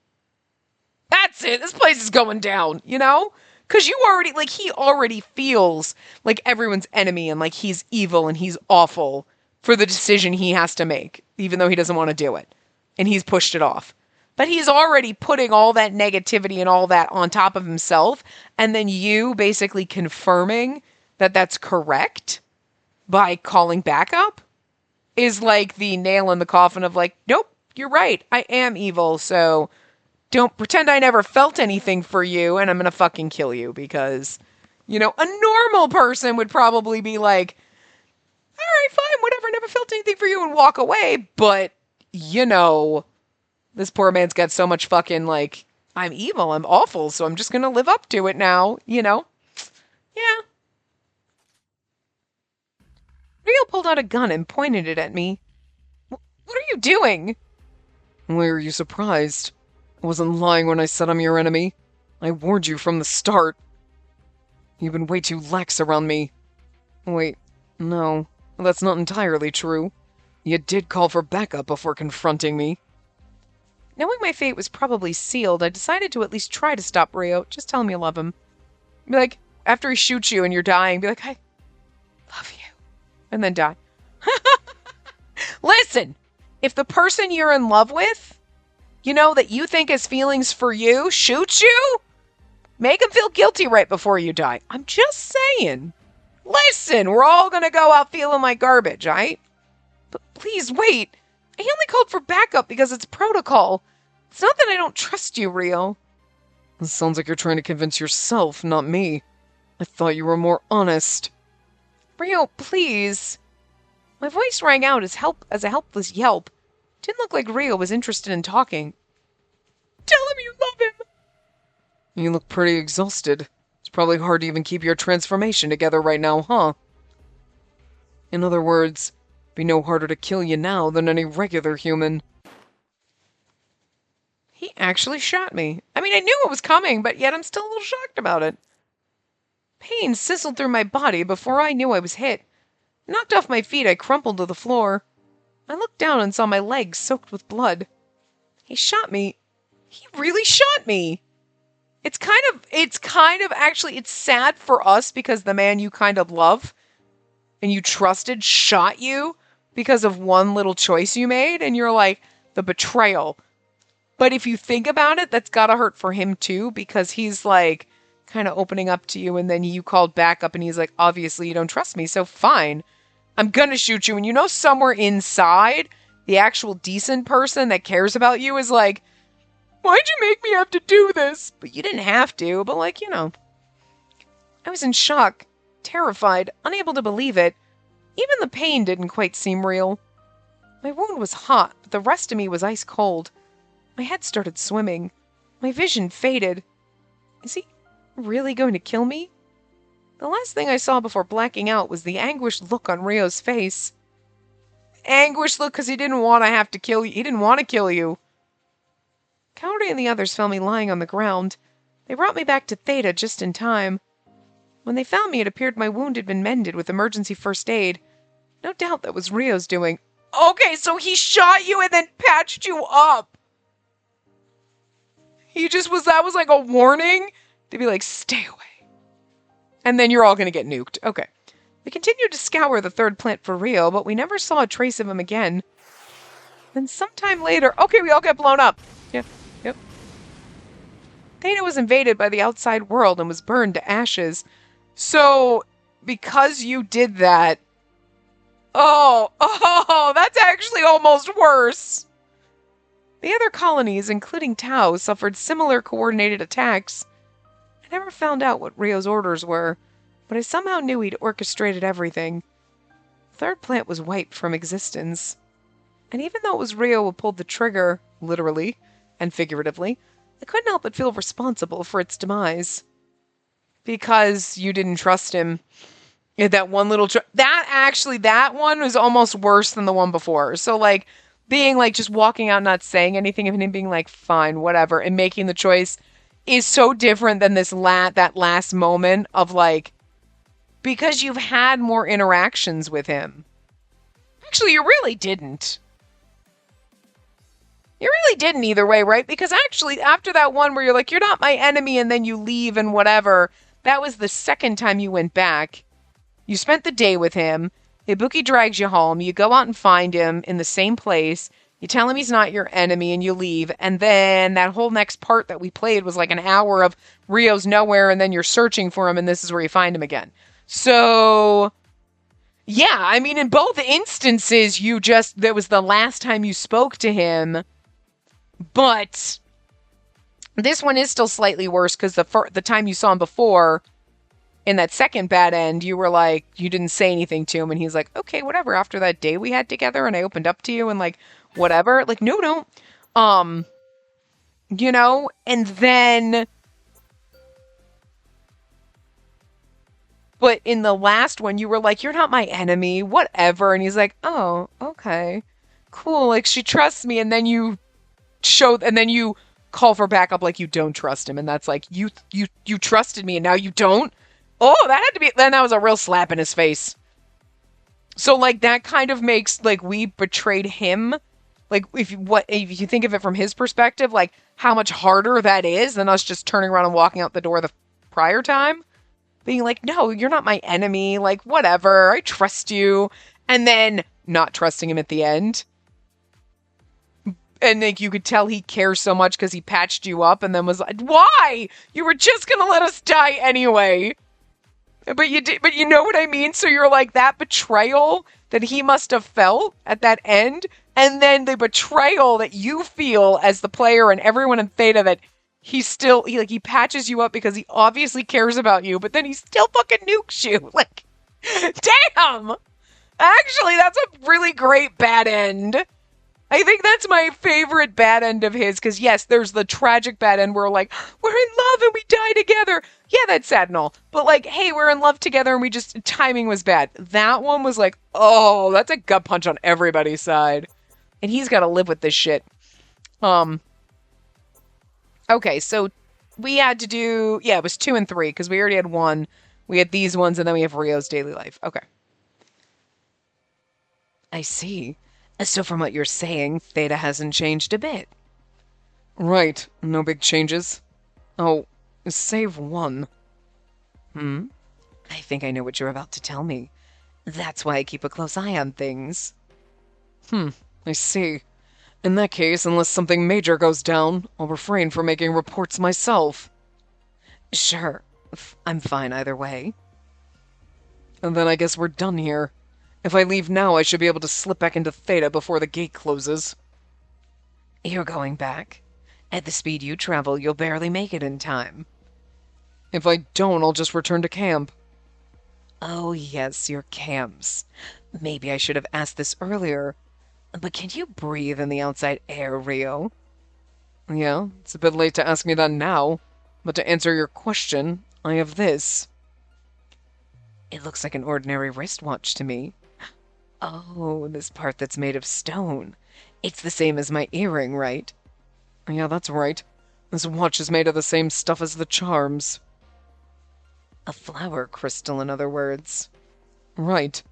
that's it. This place is going down, you know? Because he already feels like everyone's enemy and like he's evil and he's awful for the decision he has to make, even though he doesn't want to do it. And he's pushed it off. But he's already putting all that negativity and all that on top of himself. And then you basically confirming that that's correct by calling backup is like the nail in the coffin of like, nope, you're right. I am evil. So don't pretend I never felt anything for you and I'm going to fucking kill you because, you know, a normal person would probably be like, all right, fine, whatever, never felt anything for you and walk away. But, you know, this poor man's got so much fucking like, I'm evil, I'm awful, so I'm just going to live up to it now, you know? Yeah. Rio pulled out a gun and pointed it at me. What are you doing? Why are you surprised? I wasn't lying when I said I'm your enemy. I warned you from the start. You've been way too lax around me. Wait, no, that's not entirely true. You did call for backup before confronting me. Knowing my fate was probably sealed, I decided to at least try to stop Rio. Just tell him you love him. Be like, after he shoots you and you're dying, be like, I love you. And then die. Listen, if the person you're in love with, you know, that you think has feelings for you, shoots you, make him feel guilty right before you die. I'm just saying. Listen, we're all gonna go out feeling like garbage, right? But please wait. I only called for backup because it's protocol. It's not that I don't trust you, Rio. It sounds like you're trying to convince yourself, not me. I thought you were more honest. Rio, please. My voice rang out as a helpless yelp. It didn't look like Rio was interested in talking. Tell him you love him. You look pretty exhausted. It's probably hard to even keep your transformation together right now, huh? In other words, it'd be no harder to kill you now than any regular human. He actually shot me. I mean, I knew it was coming, but yet I'm still a little shocked about it. Pain sizzled through my body before I knew I was hit. Knocked off my feet, I crumpled to the floor. I looked down and saw my legs soaked with blood. He shot me. He really shot me. It's sad for us because the man you kind of love and you trusted shot you because of one little choice you made, and you're like, the betrayal. But if you think about it, that's gotta hurt for him too, because he's like kind of opening up to you, and then you called back up and he's like, obviously you don't trust me, so fine. I'm gonna shoot you. And you know somewhere inside, the actual decent person that cares about you is like, why'd you make me have to do this? But you didn't have to, but like, you know. I was in shock, terrified, unable to believe it. Even the pain didn't quite seem real. My wound was hot, but the rest of me was ice cold. My head started swimming. My vision faded. Is he really going to kill me? The last thing I saw before blacking out was the anguished look on Rio's face. Anguished look because he didn't want to have to kill you. He didn't want to kill you. Kaori and the others found me lying on the ground. They brought me back to Theta just in time. When they found me, it appeared my wound had been mended with emergency first aid. No doubt that was Rio's doing. Okay, so he shot you and then patched you up. That was like a warning to be like, stay away. And then you're all going to get nuked. Okay. We continued to scour the third plant for Rio, but we never saw a trace of him again. Then sometime later, okay, we all got blown up. Yep. Theta was invaded by the outside world and was burned to ashes. So, because you did that, that's actually almost worse. The other colonies, including Tau, suffered similar coordinated attacks. I never found out what Rio's orders were, but I somehow knew he'd orchestrated everything. The third plant was wiped from existence. And even though it was Rio who pulled the trigger, literally and figuratively, I couldn't help but feel responsible for its demise. Because you didn't trust him. That one little... that one was almost worse than the one before. So, like, being, like, just walking out not saying anything and him being like, fine, whatever, and making the choice is so different than that last moment of, like, because you've had more interactions with him. Actually, you really didn't. You really didn't either way, right? Because actually, after that one where you're like, you're not my enemy, and then you leave and whatever, that was the second time you went back. You spent the day with him. Ibuki drags you home. You go out and find him in the same place. You tell him he's not your enemy, and you leave. And then that whole next part that we played was like an hour of Rio's nowhere, and then you're searching for him, and this is where you find him again. So, yeah, I mean, in both instances, that was the last time you spoke to him. But this one is still slightly worse because the time you saw him before, in that second bad end, you were like, you didn't say anything to him, and he's like, okay, whatever, after that day we had together, and I opened up to you, and like, whatever, like, no, don't. You know, and then... But in the last one, you were like, you're not my enemy, whatever, and he's like, oh, okay, cool, like, she trusts me, and then you call for backup like you don't trust him, and that's like, you trusted me, and now you don't? Oh, then that was a real slap in his face. So, like, that kind of makes, like, we betrayed him. Like, if you think of it from his perspective, like, how much harder that is than us just turning around and walking out the door the prior time. Being like, no, you're not my enemy, like, whatever, I trust you. And then not trusting him at the end. And, like, you could tell he cares so much because he patched you up and then was like, why? You were just gonna let us die anyway. But you know what I mean? So you're like, that betrayal that he must have felt at that end, and then the betrayal that you feel as the player and everyone in Theta that he patches you up because he obviously cares about you, but then he still fucking nukes you. Like, Damn! Actually, that's a really great bad end. I think that's my favorite bad end of his, because yes, there's the tragic bad end where like, we're in love and we die together. Yeah, that's sad and all. But like, hey, we're in love together and we just, timing was bad. That one was like, oh, that's a gut punch on everybody's side. And he's got to live with this shit. Okay, so we had to do, yeah, it was 2 and 3, because we already had 1. We had these ones, and then we have Rio's daily life. Okay. I see. So from what you're saying, Theta hasn't changed a bit. Right, no big changes. Oh, save one. I think I know what you're about to tell me. That's why I keep a close eye on things. I see. In that case, unless something major goes down, I'll refrain from making reports myself. Sure. I'm fine either way. And then I guess we're done here. If I leave now, I should be able to slip back into Theta before the gate closes. You're going back? At the speed you travel, you'll barely make it in time. If I don't, I'll just return to camp. Oh yes, your camps. Maybe I should have asked this earlier. But can you breathe in the outside air, Rio? Yeah, it's a bit late to ask me that now. But to answer your question, I have this. It looks like an ordinary wristwatch to me. Oh, this part that's made of stone. It's the same as my earring, right? Yeah, that's right. This watch is made of the same stuff as the charms. A flower crystal, in other words. Right.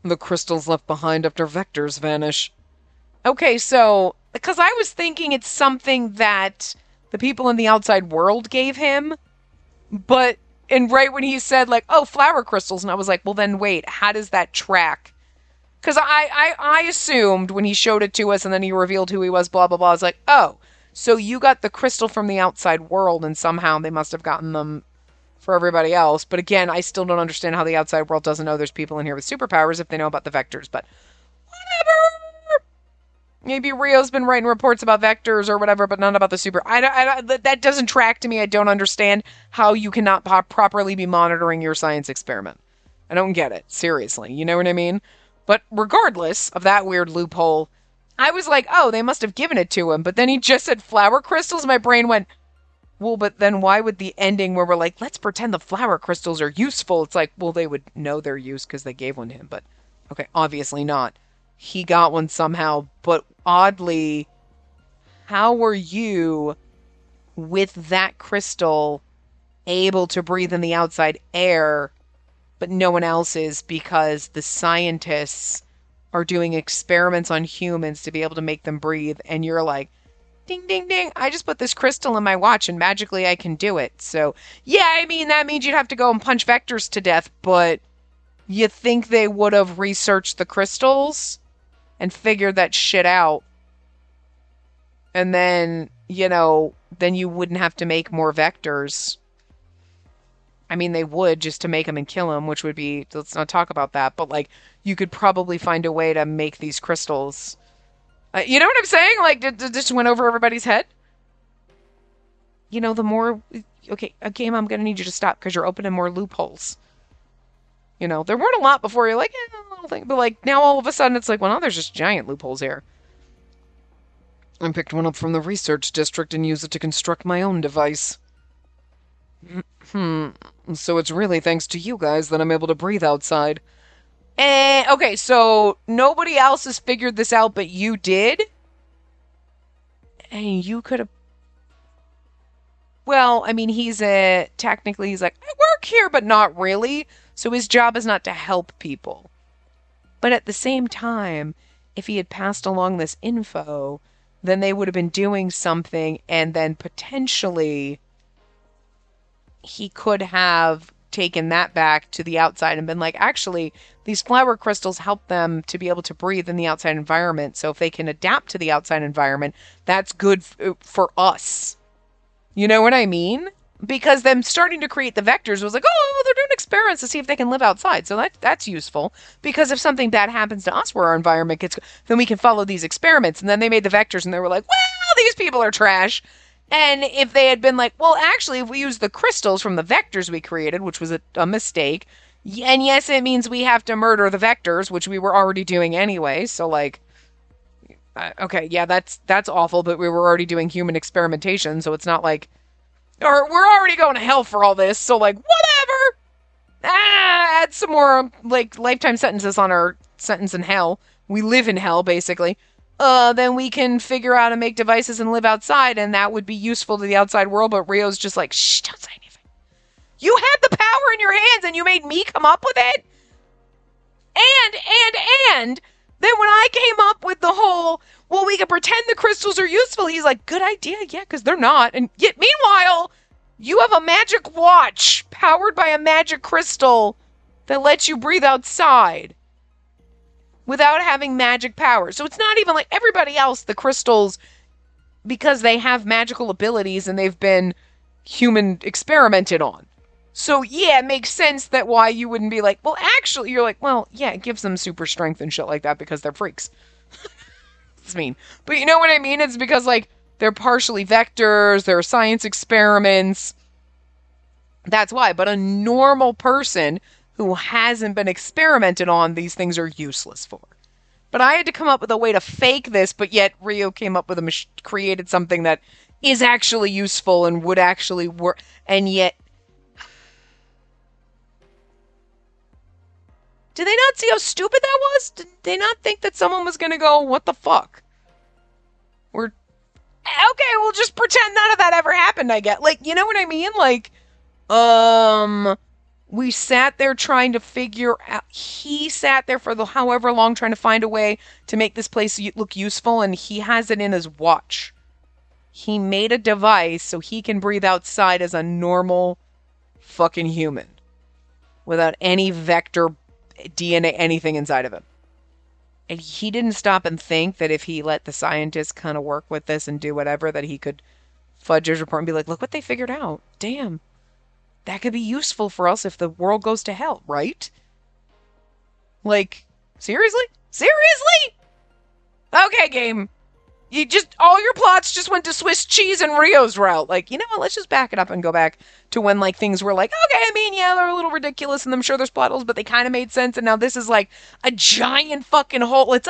The crystals left behind after vectors vanish. Okay, so, because I was thinking it's something that the people in the outside world gave him, but, and right when he said, like, oh, flower crystals, and I was like, well, then wait, how does that track? Because I assumed when he showed it to us and then he revealed who he was, blah, blah, blah, I was like, oh, so you got the crystal from the outside world, and somehow they must have gotten them for everybody else. But again, I still don't understand how the outside world doesn't know there's people in here with superpowers if they know about the vectors, but whatever. Maybe Rio's been writing reports about vectors or whatever, but none about the super. That doesn't track to me. I don't understand how you cannot properly be monitoring your science experiment. I don't get it. Seriously. You know what I mean? But regardless of that weird loophole, I was like, oh, they must have given it to him. But then he just said flower crystals. My brain went, well, but then why would the ending where we're like, let's pretend the flower crystals are useful? It's like, well, they would know their use because they gave one to him. But okay, obviously not. He got one somehow. But oddly, how were you with that crystal able to breathe in the outside air, but no one else is, because the scientists are doing experiments on humans to be able to make them breathe, and you're like, ding, ding, ding, I just put this crystal in my watch and magically I can do it. So, yeah, I mean, that means you'd have to go and punch vectors to death, but you think they would have researched the crystals and figured that shit out. And then, then you wouldn't have to make more vectors. I mean, they would, just to make them and kill them, which would be, let's not talk about that, but like, you could probably find a way to make these crystals. You know what I'm saying? Like, just went over everybody's head? The more, okay, a game, I'm going to need you to stop because you're opening more loopholes. There weren't a lot before. You're like, a little thing. But like, now all of a sudden it's like, well, now there's just giant loopholes here. I picked one up from the research district and used it to construct my own device. So it's really thanks to you guys that I'm able to breathe outside. Okay, so nobody else has figured this out, but you did? And you could have... Well, I mean, technically, he's like, I work here, but not really. So his job is not to help people. But at the same time, if he had passed along this info, then they would have been doing something, and then potentially he could have taken that back to the outside and been like, actually, these flower crystals help them to be able to breathe in the outside environment. So if they can adapt to the outside environment, that's good for us. You know what I mean? Because them starting to create the vectors was like, oh, they're doing experiments to see if they can live outside. So that's useful. Because if something bad happens to us where our environment gets, then we can follow these experiments. And then they made the vectors and they were like, well, these people are trash. And if they had been like, well, actually, if we use the crystals from the vectors we created, which was a mistake, And yes, it means we have to murder the vectors, which we were already doing anyway. So, like, okay, yeah, that's awful, but we were already doing human experimentation, so it's not like, or we're already going to hell for all this, so, like, whatever. Add some more, like, lifetime sentences on our sentence in hell. We live in hell, basically. Then we can figure out and make devices and live outside, and that would be useful to the outside world, but Rio's just like, shh, don't say anything. You had the power in your hands, and you made me come up with it? And then when I came up with the whole, well, we can pretend the crystals are useful, he's like, good idea, yeah, because they're not. And yet, meanwhile, you have a magic watch powered by a magic crystal that lets you breathe outside without having magic power. So it's not even like everybody else, the crystals, because they have magical abilities and they've been human experimented on. So yeah, it makes sense that why you wouldn't be like, well, actually, you're like, well, yeah, it gives them super strength and shit like that because they're freaks. It's mean. But you know what I mean? It's because, like, they're partially vectors, they're science experiments. That's why. But a normal person who hasn't been experimented on, these things are useless for. But I had to come up with a way to fake this, but yet Rio came up with created something that is actually useful and would actually work, and yet... Did they not see how stupid that was? Did they not think that someone was gonna go, what the fuck? We're... Okay, we'll just pretend none of that ever happened, I get. Like, you know what I mean? Like, we sat there trying to figure out, he sat there for the however long trying to find a way to make this place look useful, and he has it in his watch. He made a device so he can breathe outside as a normal fucking human without any vector DNA, anything inside of him. And he didn't stop and think that if he let the scientists kind of work with this and do whatever, that he could fudge his report and be like, look what they figured out. Damn. That could be useful for us if the world goes to hell, right? Like, seriously? Seriously? Okay, game. You just, all your plots just went to Swiss cheese and Rio's route. Like, you know what, let's just back it up and go back to when, like, things were like, okay, I mean, yeah, they're a little ridiculous and I'm sure there's plot holes, but they kind of made sense, and now this is like a giant fucking hole. It's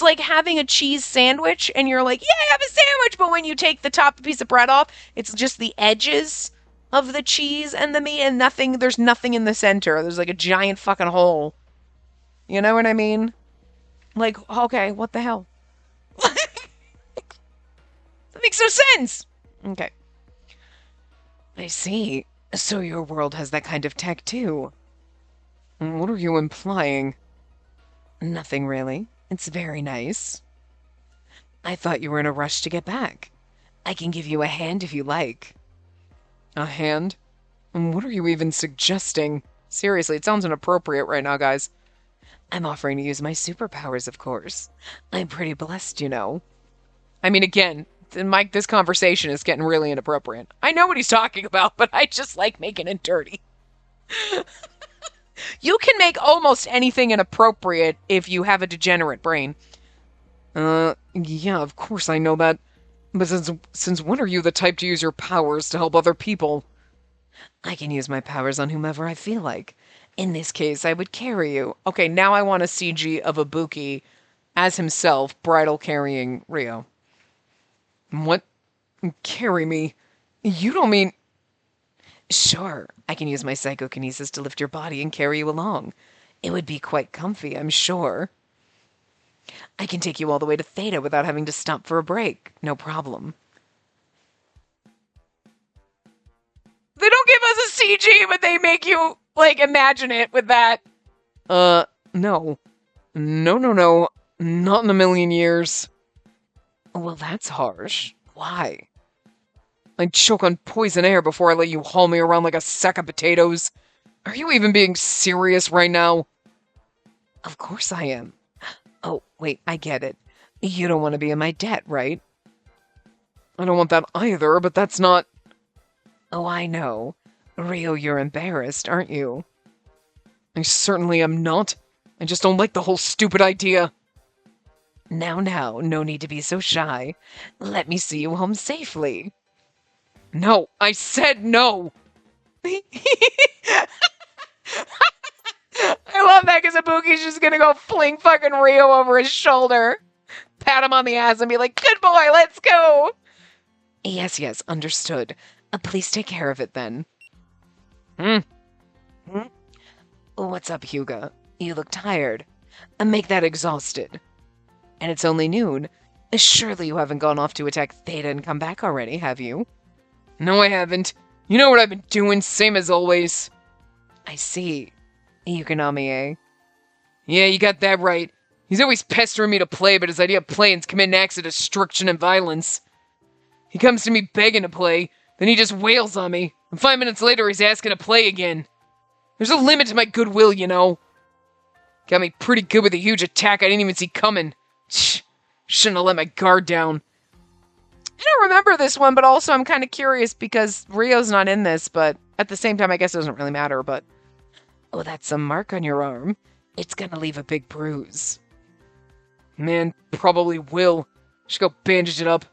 like having a cheese sandwich and you're like, yeah, I have a sandwich, but when you take the top piece of bread off, it's just the edges of the cheese and the meat and nothing, there's nothing in the center. There's like a giant fucking hole. You know what I mean? Like, okay, what the hell? That makes no sense. Okay. I see. So your world has that kind of tech too. What are you implying? Nothing really. It's very nice. I thought you were in a rush to get back. I can give you a hand if you like. A hand? What are you even suggesting? Seriously, it sounds inappropriate right now, guys. I'm offering to use my superpowers, of course. I'm pretty blessed, you know. I mean, again, Mike, this conversation is getting really inappropriate. I know what he's talking about, but I just like making it dirty. You can make almost anything inappropriate if you have a degenerate brain. Yeah, of course I know that. But since when are you the type to use your powers to help other people? I can use my powers on whomever I feel like. In this case, I would carry you. Okay, now I want a CG of Ibuki as himself, bridal carrying Rio. What? Carry me? You don't mean... Sure, I can use my psychokinesis to lift your body and carry you along. It would be quite comfy, I'm sure. I can take you all the way to Theta without having to stop for a break. No problem. They don't give us a CG, but they make you, like, imagine it with that. No. No. Not in a million years. Well, that's harsh. Why? I'd choke on poison air before I let you haul me around like a sack of potatoes. Are you even being serious right now? Of course I am. Oh, wait, I get it. You don't want to be in my debt, right? I don't want that either, but that's not... Oh, I know. Rio, you're embarrassed, aren't you? I certainly am not. I just don't like the whole stupid idea. Now, no need to be so shy. Let me see you home safely. No, I said no! I love that because Ibuki's just gonna go fling fucking Rio over his shoulder, pat him on the ass, and be like, "Good boy, let's go." Yes, understood. Please take care of it then. Hmm? What's up, Hyuga? You look tired. Make that exhausted. And it's only noon. Surely you haven't gone off to attack Theta and come back already, have you? No, I haven't. You know what I've been doing, same as always. I see. Yukonami, eh? Yeah, you got that right. He's always pestering me to play, but his idea of playing's committing acts of destruction and violence. He comes to me begging to play, then he just wails on me, and 5 minutes later he's asking to play again. There's a limit to my goodwill, you know. Got me pretty good with a huge attack I didn't even see coming. Shouldn't have let my guard down. I don't remember this one, but also I'm kind of curious because Rio's not in this, but at the same time, I guess it doesn't really matter, but... Oh, that's a mark on your arm. It's gonna leave a big bruise. Man, probably will. Should go bandage it up.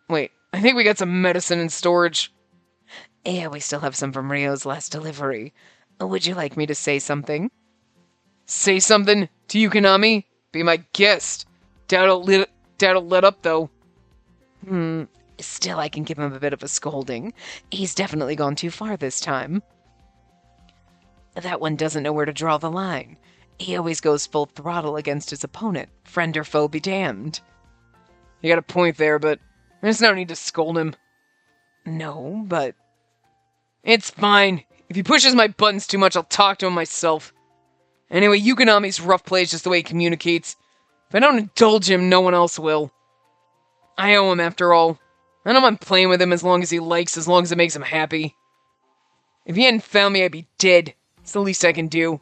Wait, I think we got some medicine in storage. Yeah, we still have some from Rio's last delivery. Would you like me to say something? Say something to Yukonami? Be my guest. Doubt he'll let up, though. Still, I can give him a bit of a scolding. He's definitely gone too far this time. That one doesn't know where to draw the line. He always goes full throttle against his opponent, friend or foe be damned. You got a point there, but there's no need to scold him. No, but... It's fine. If he pushes my buttons too much, I'll talk to him myself. Anyway, Yukonami's rough play is just the way he communicates. If I don't indulge him, no one else will. I owe him, after all. I don't mind playing with him as long as he likes, as long as it makes him happy. If he hadn't found me, I'd be dead. It's the least I can do.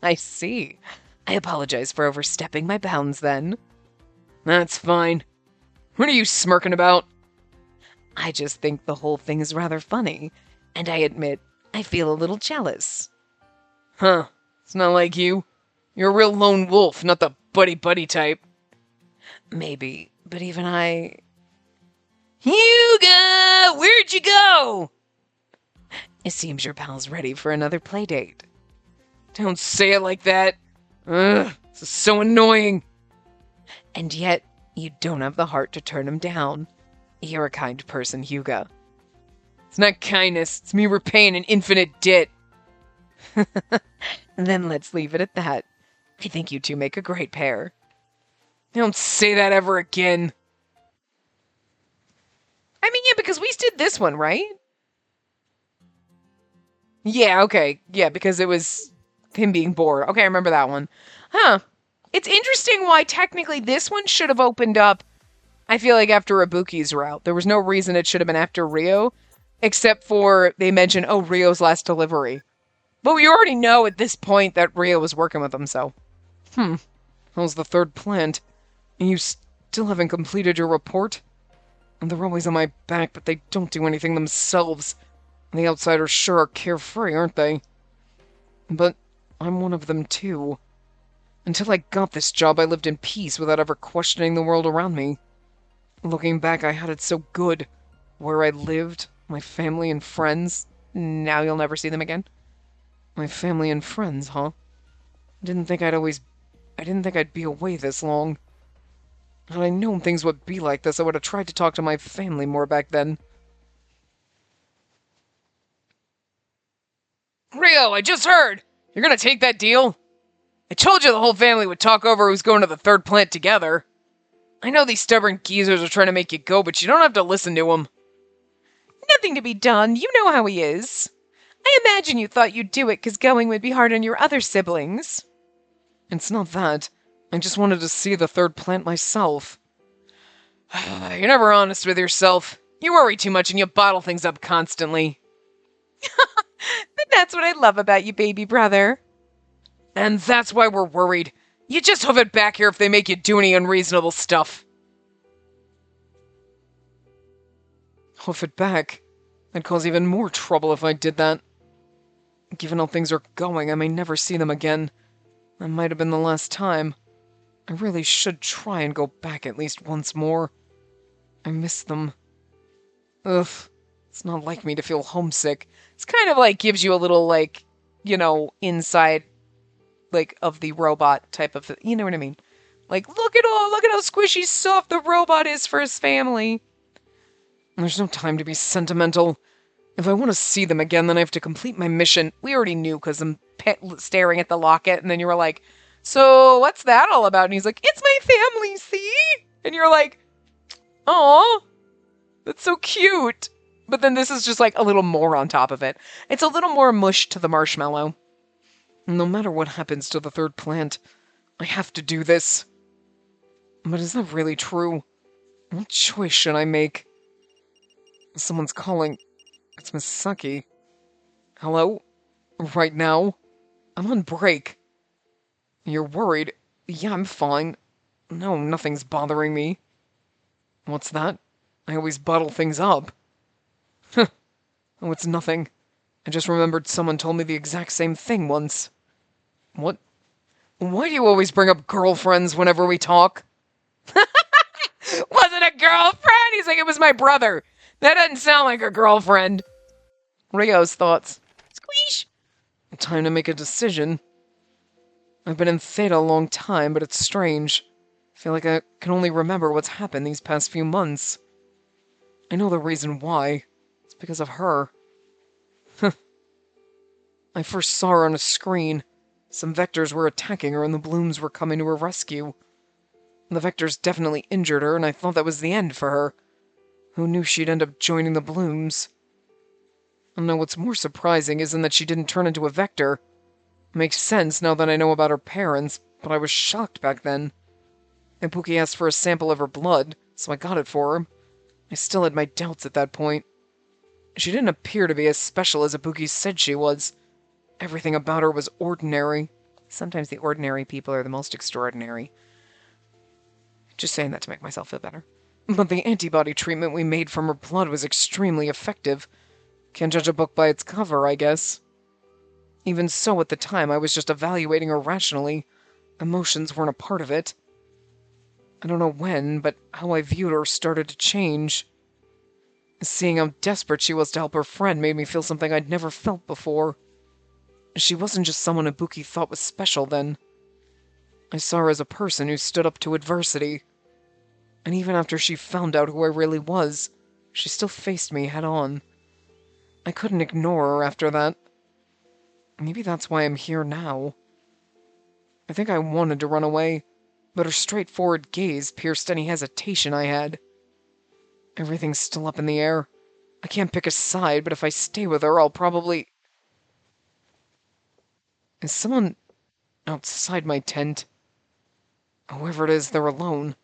I see. I apologize for overstepping my bounds, then. That's fine. What are you smirking about? I just think the whole thing is rather funny, and I admit I feel a little jealous. Huh. It's not like you. You're a real lone wolf, not the buddy-buddy type. Maybe, but even I... Hyuga! Where'd you go? It seems your pal's ready for another playdate. Don't say it like that. Ugh, this is so annoying. And yet, you don't have the heart to turn him down. You're a kind person, Hyuga. It's not kindness, it's me repaying an infinite debt. Then let's leave it at that. I think you two make a great pair. Don't say that ever again. I mean, yeah, because we did this one, right? Yeah, okay. Yeah, because it was him being bored. Okay, I remember that one. Huh. It's interesting why technically this one should have opened up, I feel like, after Ibuki's route. There was no reason it should have been after Rio, except for they mentioned, oh, Rio's last delivery. But we already know at this point that Rio was working with him, so. How's the third plant? And you still haven't completed your report? And they're always on my back, but they don't do anything themselves. And the outsiders sure are carefree, aren't they? But I'm one of them too. Until I got this job, I lived in peace without ever questioning the world around me. Looking back, I had it so good. Where I lived, my family and friends. Now you'll never see them again? My family and friends, huh? I didn't think I'd be away this long. Had I known things would be like this, I would have tried to talk to my family more back then. Rio, I just heard! You're gonna take that deal? I told you the whole family would talk over who's going to the third plant together. I know these stubborn geezers are trying to make you go, but you don't have to listen to them. Nothing to be done. You know how he is. I imagine you thought you'd do it because going would be hard on your other siblings. It's not that. I just wanted to see the third plant myself. You're never honest with yourself. You worry too much and you bottle things up constantly. But that's what I love about you, baby brother. And that's why we're worried. You just hoof it back here if they make you do any unreasonable stuff. Hoof it back? That'd cause even more trouble if I did that. Given how things are going, I may never see them again. That might have been the last time. I really should try and go back at least once more. I miss them. Ugh. It's not like me to feel homesick. It's kind of like gives you a little, like, inside, like, of the robot type of, you know what I mean? Like, look at how squishy soft the robot is for his family. There's no time to be sentimental. If I want to see them again, then I have to complete my mission. We already knew because I'm staring at the locket, and then you were like, so what's that all about? And he's like, it's my family, see? And you're like, aw, that's so cute. But then this is just like a little more on top of it. It's a little more mush to the marshmallow. No matter what happens to the third plant, I have to do this. But is that really true? What choice should I make? Someone's calling. It's Misaki. Hello? Right now? I'm on break. You're worried? Yeah, I'm fine. No, nothing's bothering me. What's that? I always bottle things up. Oh, it's nothing. I just remembered someone told me the exact same thing once. What? Why do you always bring up girlfriends whenever we talk? Was it a girlfriend? He's like, it was my brother. That doesn't sound like a girlfriend. Rio's thoughts. Squeesh! Time to make a decision. I've been in Theta a long time, but it's strange. I feel like I can only remember what's happened these past few months. I know the reason why. It's because of her. I first saw her on a screen. Some Vectors were attacking her and the Blooms were coming to her rescue. The Vectors definitely injured her, and I thought that was the end for her. Who knew she'd end up joining the Blooms? And now what's more surprising isn't that she didn't turn into a Vector. Makes sense now that I know about her parents, but I was shocked back then. Ibuki asked for a sample of her blood, so I got it for her. I still had my doubts at that point. She didn't appear to be as special as Ibuki said she was. Everything about her was ordinary. Sometimes the ordinary people are the most extraordinary. Just saying that to make myself feel better. But the antibody treatment we made from her blood was extremely effective. Can't judge a book by its cover, I guess. Even so, at the time, I was just evaluating her rationally. Emotions weren't a part of it. I don't know when, but how I viewed her started to change. Seeing how desperate she was to help her friend made me feel something I'd never felt before. She wasn't just someone Ibuki thought was special then. I saw her as a person who stood up to adversity. And even after she found out who I really was, she still faced me head on. I couldn't ignore her after that. Maybe that's why I'm here now. I think I wanted to run away, but her straightforward gaze pierced any hesitation I had. Everything's still up in the air. I can't pick a side, but if I stay with her, I'll probably... Is someone outside my tent? Whoever it is, they're alone.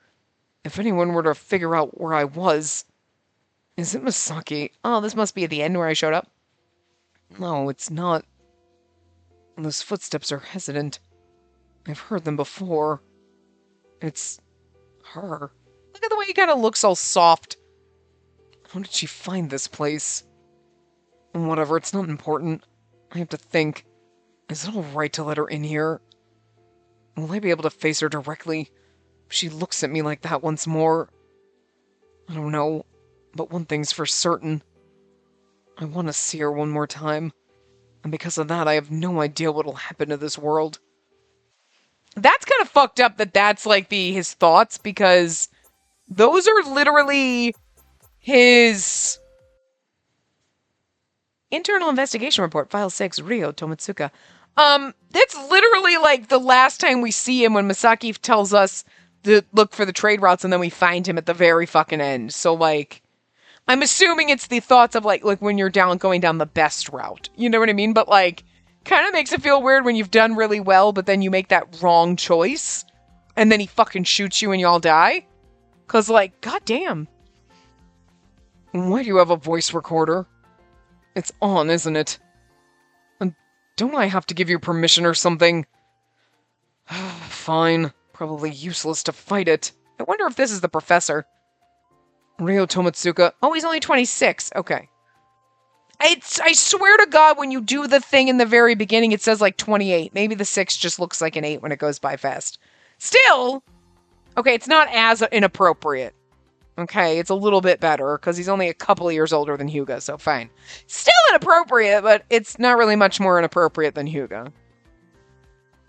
If anyone were to figure out where I was... Is it Misaki? Oh, this must be at the end where I showed up. No, it's not. Those footsteps are hesitant. I've heard them before. It's her. Look at the way he kind of looks all soft. How did she find this place? Whatever, it's not important. I have to think. Is it alright to let her in here? Will I be able to face her directly if she looks at me like that once more? I don't know, but one thing's for certain. I want to see her one more time. And because of that, I have no idea what'll happen to this world. That's kind of fucked up that that's like his thoughts, because those are literally his internal investigation report, file 6, Ryo Tomotsuka. That's literally like the last time we see him when Misaki tells us to look for the trade routes and then we find him at the very fucking end. So like, I'm assuming it's the thoughts of like when you're going down the best route. You know what I mean? But like, kind of makes it feel weird when you've done really well, but then you make that wrong choice and then he fucking shoots you and you all die. Cause like, goddamn. Why do you have a voice recorder? It's on, isn't it? And don't I have to give you permission or something? Fine. Probably useless to fight it. I wonder if this is the professor. Ryo Tomotsuka. Oh, he's only 26. Okay. I swear to God, when you do the thing in the very beginning, it says like 28. Maybe the 6 just looks like an 8 when it goes by fast. Still, okay, it's not as inappropriate. Okay, it's a little bit better because he's only a couple of years older than Hugo, so fine. Still inappropriate, but it's not really much more inappropriate than Hugo.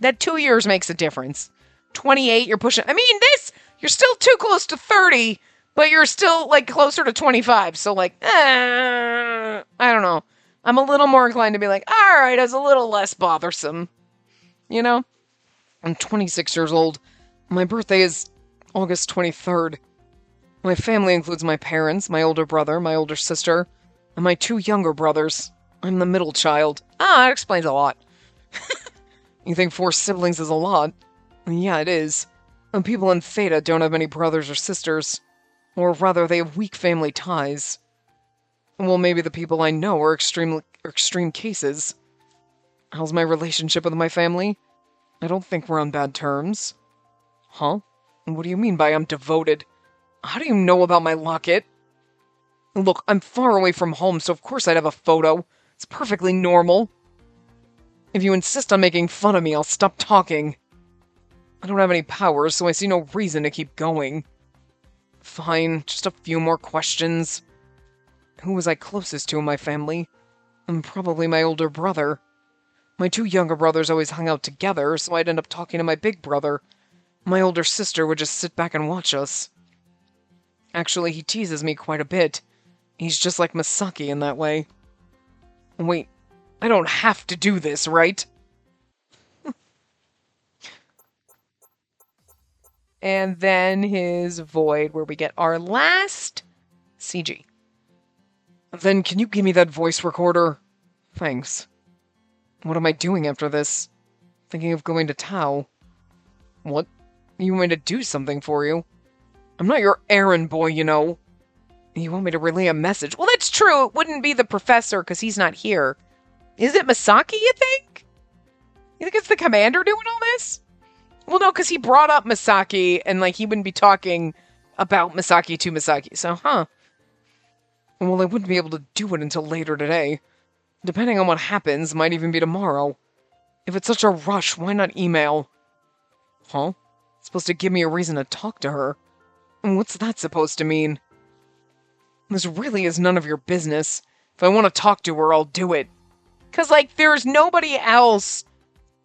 That 2 years makes a difference. 28, you're pushing. I mean, you're still too close to 30, but you're still, like, closer to 25. So, like, I don't know. I'm a little more inclined to be like, all right, it's a little less bothersome. You know? I'm 26 years old. My birthday is August 23rd. My family includes my parents, my older brother, my older sister, and my 2 younger brothers. I'm the middle child. Ah, that explains a lot. You think 4 siblings is a lot? Yeah, it is. And people in Theta don't have many brothers or sisters. Or rather, they have weak family ties. Well, maybe the people I know are extreme cases. How's my relationship with my family? I don't think we're on bad terms. Huh? What do you mean by I'm devoted? How do you know about my locket? Look, I'm far away from home, so of course I'd have a photo. It's perfectly normal. If you insist on making fun of me, I'll stop talking. I don't have any powers, so I see no reason to keep going. Fine, just a few more questions. Who was I closest to in my family? Probably my older brother. My 2 younger brothers always hung out together, so I'd end up talking to my big brother. My older sister would just sit back and watch us. Actually, he teases me quite a bit. He's just like Misaki in that way. Wait, I don't have to do this, right? And then his void, where we get our last CG. Then can you give me that voice recorder? Thanks. What am I doing after this? Thinking of going to Tau. What? You want me to do something for you? I'm not your errand boy, you know. You want me to relay a message? Well, that's true. It wouldn't be the professor because he's not here. Is it Misaki, you think? You think it's the commander doing all this? Well, no, because he brought up Misaki, and, like, he wouldn't be talking about Misaki to Misaki, so, huh. Well, I wouldn't be able to do it until later today. Depending on what happens, might even be tomorrow. If it's such a rush, why not email? Huh? It's supposed to give me a reason to talk to her. What's that supposed to mean? This really is none of your business. If I want to talk to her, I'll do it. Because, like, there's nobody else.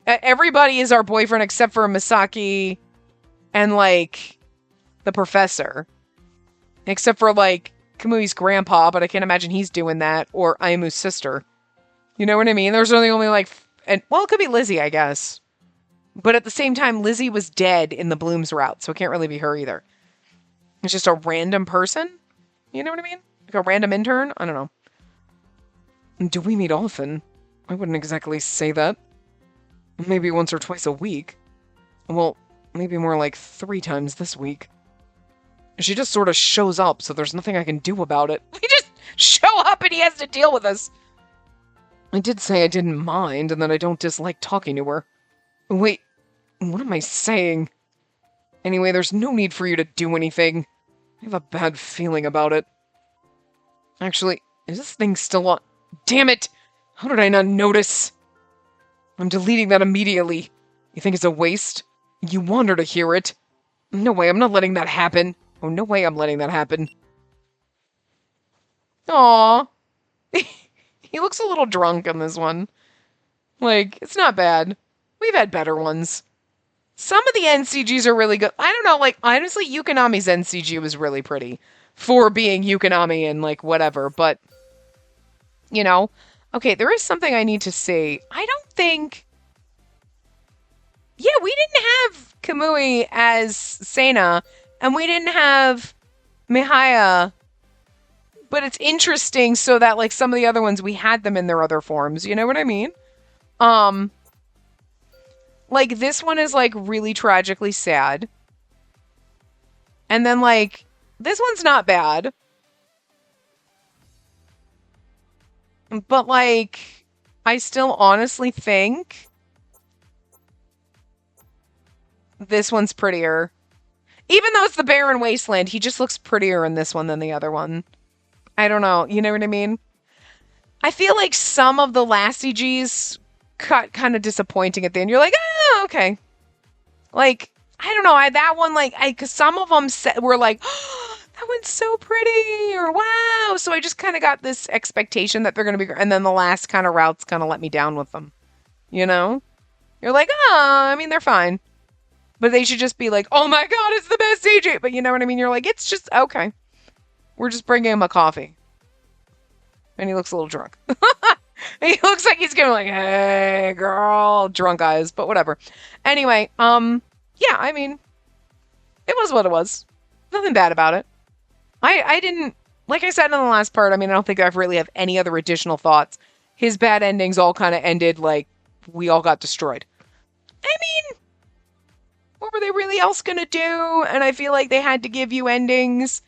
Everybody is our boyfriend except for Misaki and, like, the professor. Except for, like, Kamui's grandpa, but I can't imagine he's doing that, or Aimu's sister. You know what I mean? There's only like, well, it could be Lizzie, I guess. But at the same time, Lizzie was dead in the Bloom's route, so it can't really be her either. It's just a random person? You know what I mean? Like a random intern? I don't know. Do we meet often? I wouldn't exactly say that. Maybe once or twice a week. Well, maybe more like 3 times this week. She just sort of shows up, so there's nothing I can do about it. We just show up and he has to deal with us. I did say I didn't mind and that I don't dislike talking to her. Wait, what am I saying? Anyway, there's no need for you to do anything. I have a bad feeling about it. Actually, is this thing still on? Damn it! How did I not notice? I'm deleting that immediately. You think it's a waste? You want her to hear it. No way, I'm not letting that happen. Oh, no way I'm letting that happen. Aww. He looks a little drunk in this one. Like, it's not bad. We've had better ones. Some of the NCGs are really good. I don't know, like, honestly, Yukonami's NCG was really pretty. For being Yukonami and, like, whatever, but... You know? Okay, there is something I need to say. I don't think... Yeah, we didn't have Kamui as Sena, and we didn't have Mihaya, but it's interesting so that, like, some of the other ones, we had them in their other forms, you know what I mean? Like, this one is, like, really tragically sad. And then, like, this one's not bad. But, like, I still honestly think this one's prettier. Even though it's the barren wasteland, he just looks prettier in this one than the other one. I don't know. You know what I mean? I feel like some of the last CGs got kind of disappointing at the end. You're like, oh, okay. Like, I don't know. That one, like, because some of them were like, oh, that one's so pretty, or wow. So I just kind of got this expectation that they're going to be, and then the last kind of routes kind of let me down with them. You know? You're like, I mean, they're fine. But they should just be like, oh my God, it's the best AJ. But you know what I mean? You're like, it's just, okay. We're just bringing him a coffee. And he looks a little drunk. He looks like he's gonna like, hey, girl, drunk eyes, but whatever. Anyway, yeah, I mean, it was what it was. Nothing bad about it. I didn't, like I said in the last part, I mean, I don't think I really have any other additional thoughts. His bad endings all kind of ended like we all got destroyed. I mean, what were they really else gonna do? And I feel like they had to give you endings,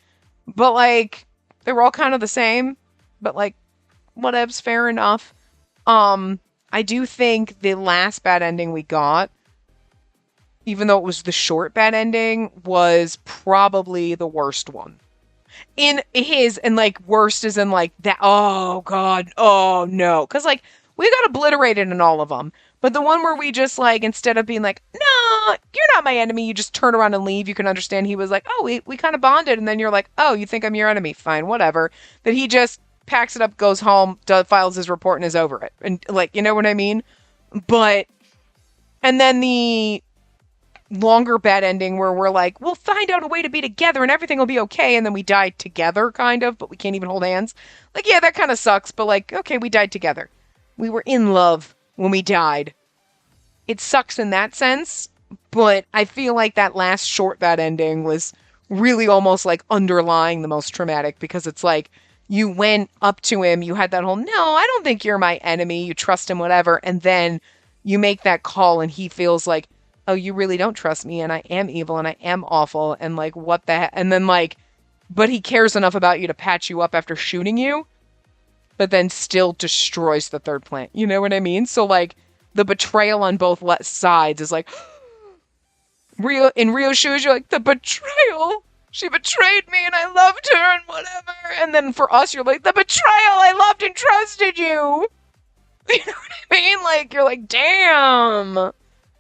but like, they were all kind of the same, but like, whatevs, fair enough. I do think the last bad ending we got, even though it was the short bad ending, was probably the worst one. In his, and like, worst is in like that, oh God, oh no. Cause like, we got obliterated in all of them. But the one where we just like, instead of being like, no, you're not my enemy, you just turn around and leave, you can understand he was like, oh, we kind of bonded. And then you're like, oh, you think I'm your enemy? Fine, whatever. That he just packs it up, goes home, files his report, and is over it. And like, you know what I mean? But, and then the longer bad ending where we're like, we'll find out a way to be together and everything will be okay. And then we died together, kind of, but we can't even hold hands. Like, yeah, that kind of sucks. But like, okay, we died together. We were in love when we died. It sucks in that sense. But I feel like that last short bad ending was really almost like underlying the most traumatic, because it's like, you went up to him, you had that whole, no, I don't think you're my enemy, you trust him, whatever, and then you make that call and he feels like, oh, you really don't trust me, and I am evil, and I am awful, and like, what the heck, and then like, but he cares enough about you to patch you up after shooting you, but then still destroys the third plant, you know what I mean? So like, the betrayal on both sides is like, in Rio's shoes, you're like, the betrayal? She betrayed me and I loved her and whatever. And then for us, you're like, the betrayal, I loved and trusted you. You know what I mean? Like, you're like, damn.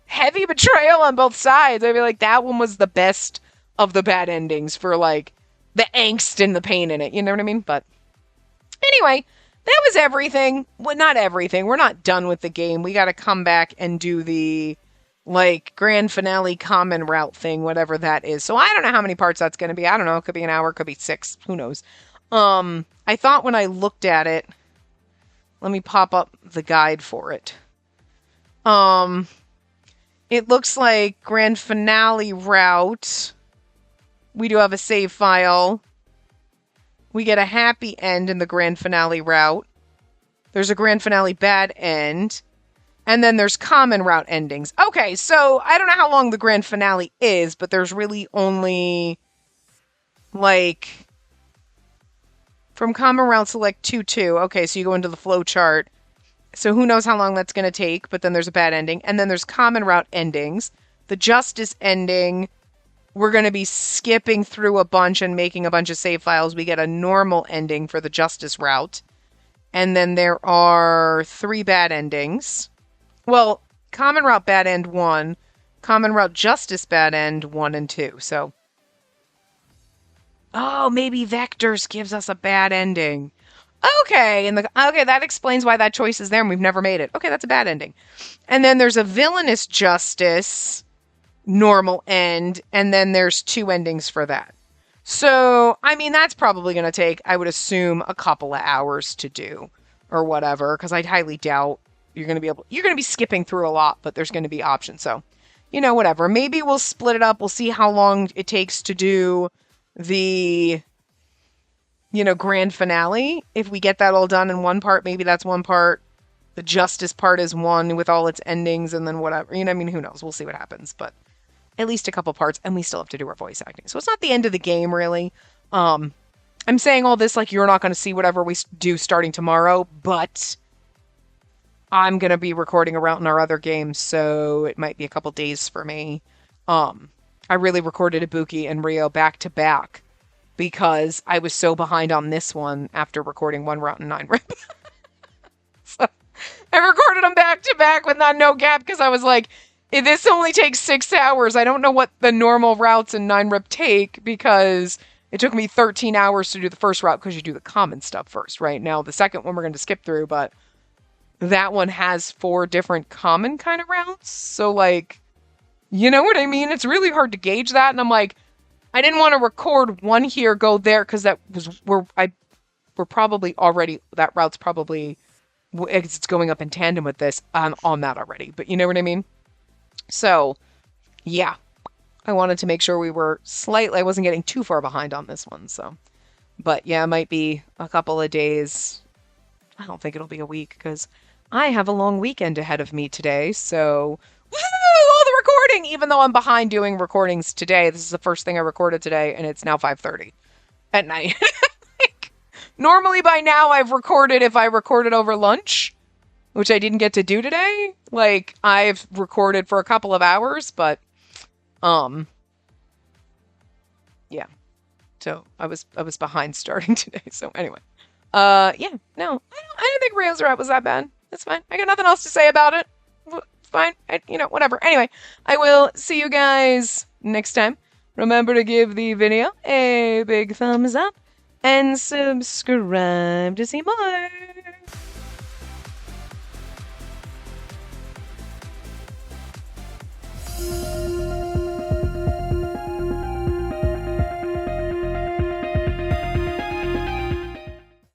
Heavy betrayal on both sides. I feel like that one was the best of the bad endings for like the angst and the pain in it. You know what I mean? But anyway, that was everything. Well, not everything. We're not done with the game. We got to come back and do the like grand finale common route thing, whatever that is. So I don't know how many parts that's going to be. I don't know. It could be an hour, it could be 6. Who knows? I thought when I looked at it, let me pop up the guide for it. It looks like grand finale route. We do have a save file. We get a happy end in the grand finale route. There's a grand finale bad end. And then there's common route endings. Okay, so I don't know how long the grand finale is, but there's really only, like, from common route select 2-2. Okay, so you go into the flow chart. So who knows how long that's going to take, but then there's a bad ending. And then there's common route endings. The justice ending, we're going to be skipping through a bunch and making a bunch of save files. We get a normal ending for the justice route. And then there are 3 bad endings. Well, common route bad end 1, common route justice bad end 1 and 2. So, oh, maybe Vectors gives us a bad ending. Okay, okay, that explains why that choice is there and we've never made it. Okay, that's a bad ending. And then there's a villainous justice normal end, and then there's 2 endings for that. So, I mean, that's probably going to take, I would assume, a couple of hours to do or whatever, because I highly doubt you're going to be skipping through a lot, but there's going to be options. So, you know, whatever. Maybe we'll split it up. We'll see how long it takes to do the, you know, grand finale. If we get that all done in one part, maybe that's one part. The justice part is one with all its endings and then whatever. You know, I mean, who knows? We'll see what happens, but at least a couple parts, and we still have to do our voice acting. So it's not the end of the game, really. I'm saying all this like you're not going to see whatever we do starting tomorrow, but I'm going to be recording around in our other games, so it might be a couple days for me. I really recorded Ibuki and Rio back to back because I was so behind on this one after recording one route in 9 rip. So I recorded them back to back with no gap because I was like, this only takes 6 hours. I don't know what the normal routes in 9 rip take because it took me 13 hours to do the first route because you do the common stuff first, right? Now, the second one we're going to skip through, but that one has 4 different common kind of routes. So, like, you know what I mean? It's really hard to gauge that. And I'm like, I didn't want to record one here, go there, because that was we're probably already, that route's probably, it's going up in tandem with this. I'm on that already. But you know what I mean? So, yeah. I wanted to make sure we were I wasn't getting too far behind on this one, so. But yeah, it might be a couple of days. I don't think it'll be a week, because I have a long weekend ahead of me today, so woohoo! All the recording! Even though I'm behind doing recordings today, this is the first thing I recorded today, and it's now 5:30 at night. Like, normally by now I've recorded, if I recorded over lunch, which I didn't get to do today, like, I've recorded for a couple of hours, but yeah. So I was behind starting today. So anyway, yeah, no, I don't think Rio's route was that bad. It's fine. I got nothing else to say about it. It's fine. Whatever. Anyway, I will see you guys next time. Remember to give the video a big thumbs up and subscribe to see more.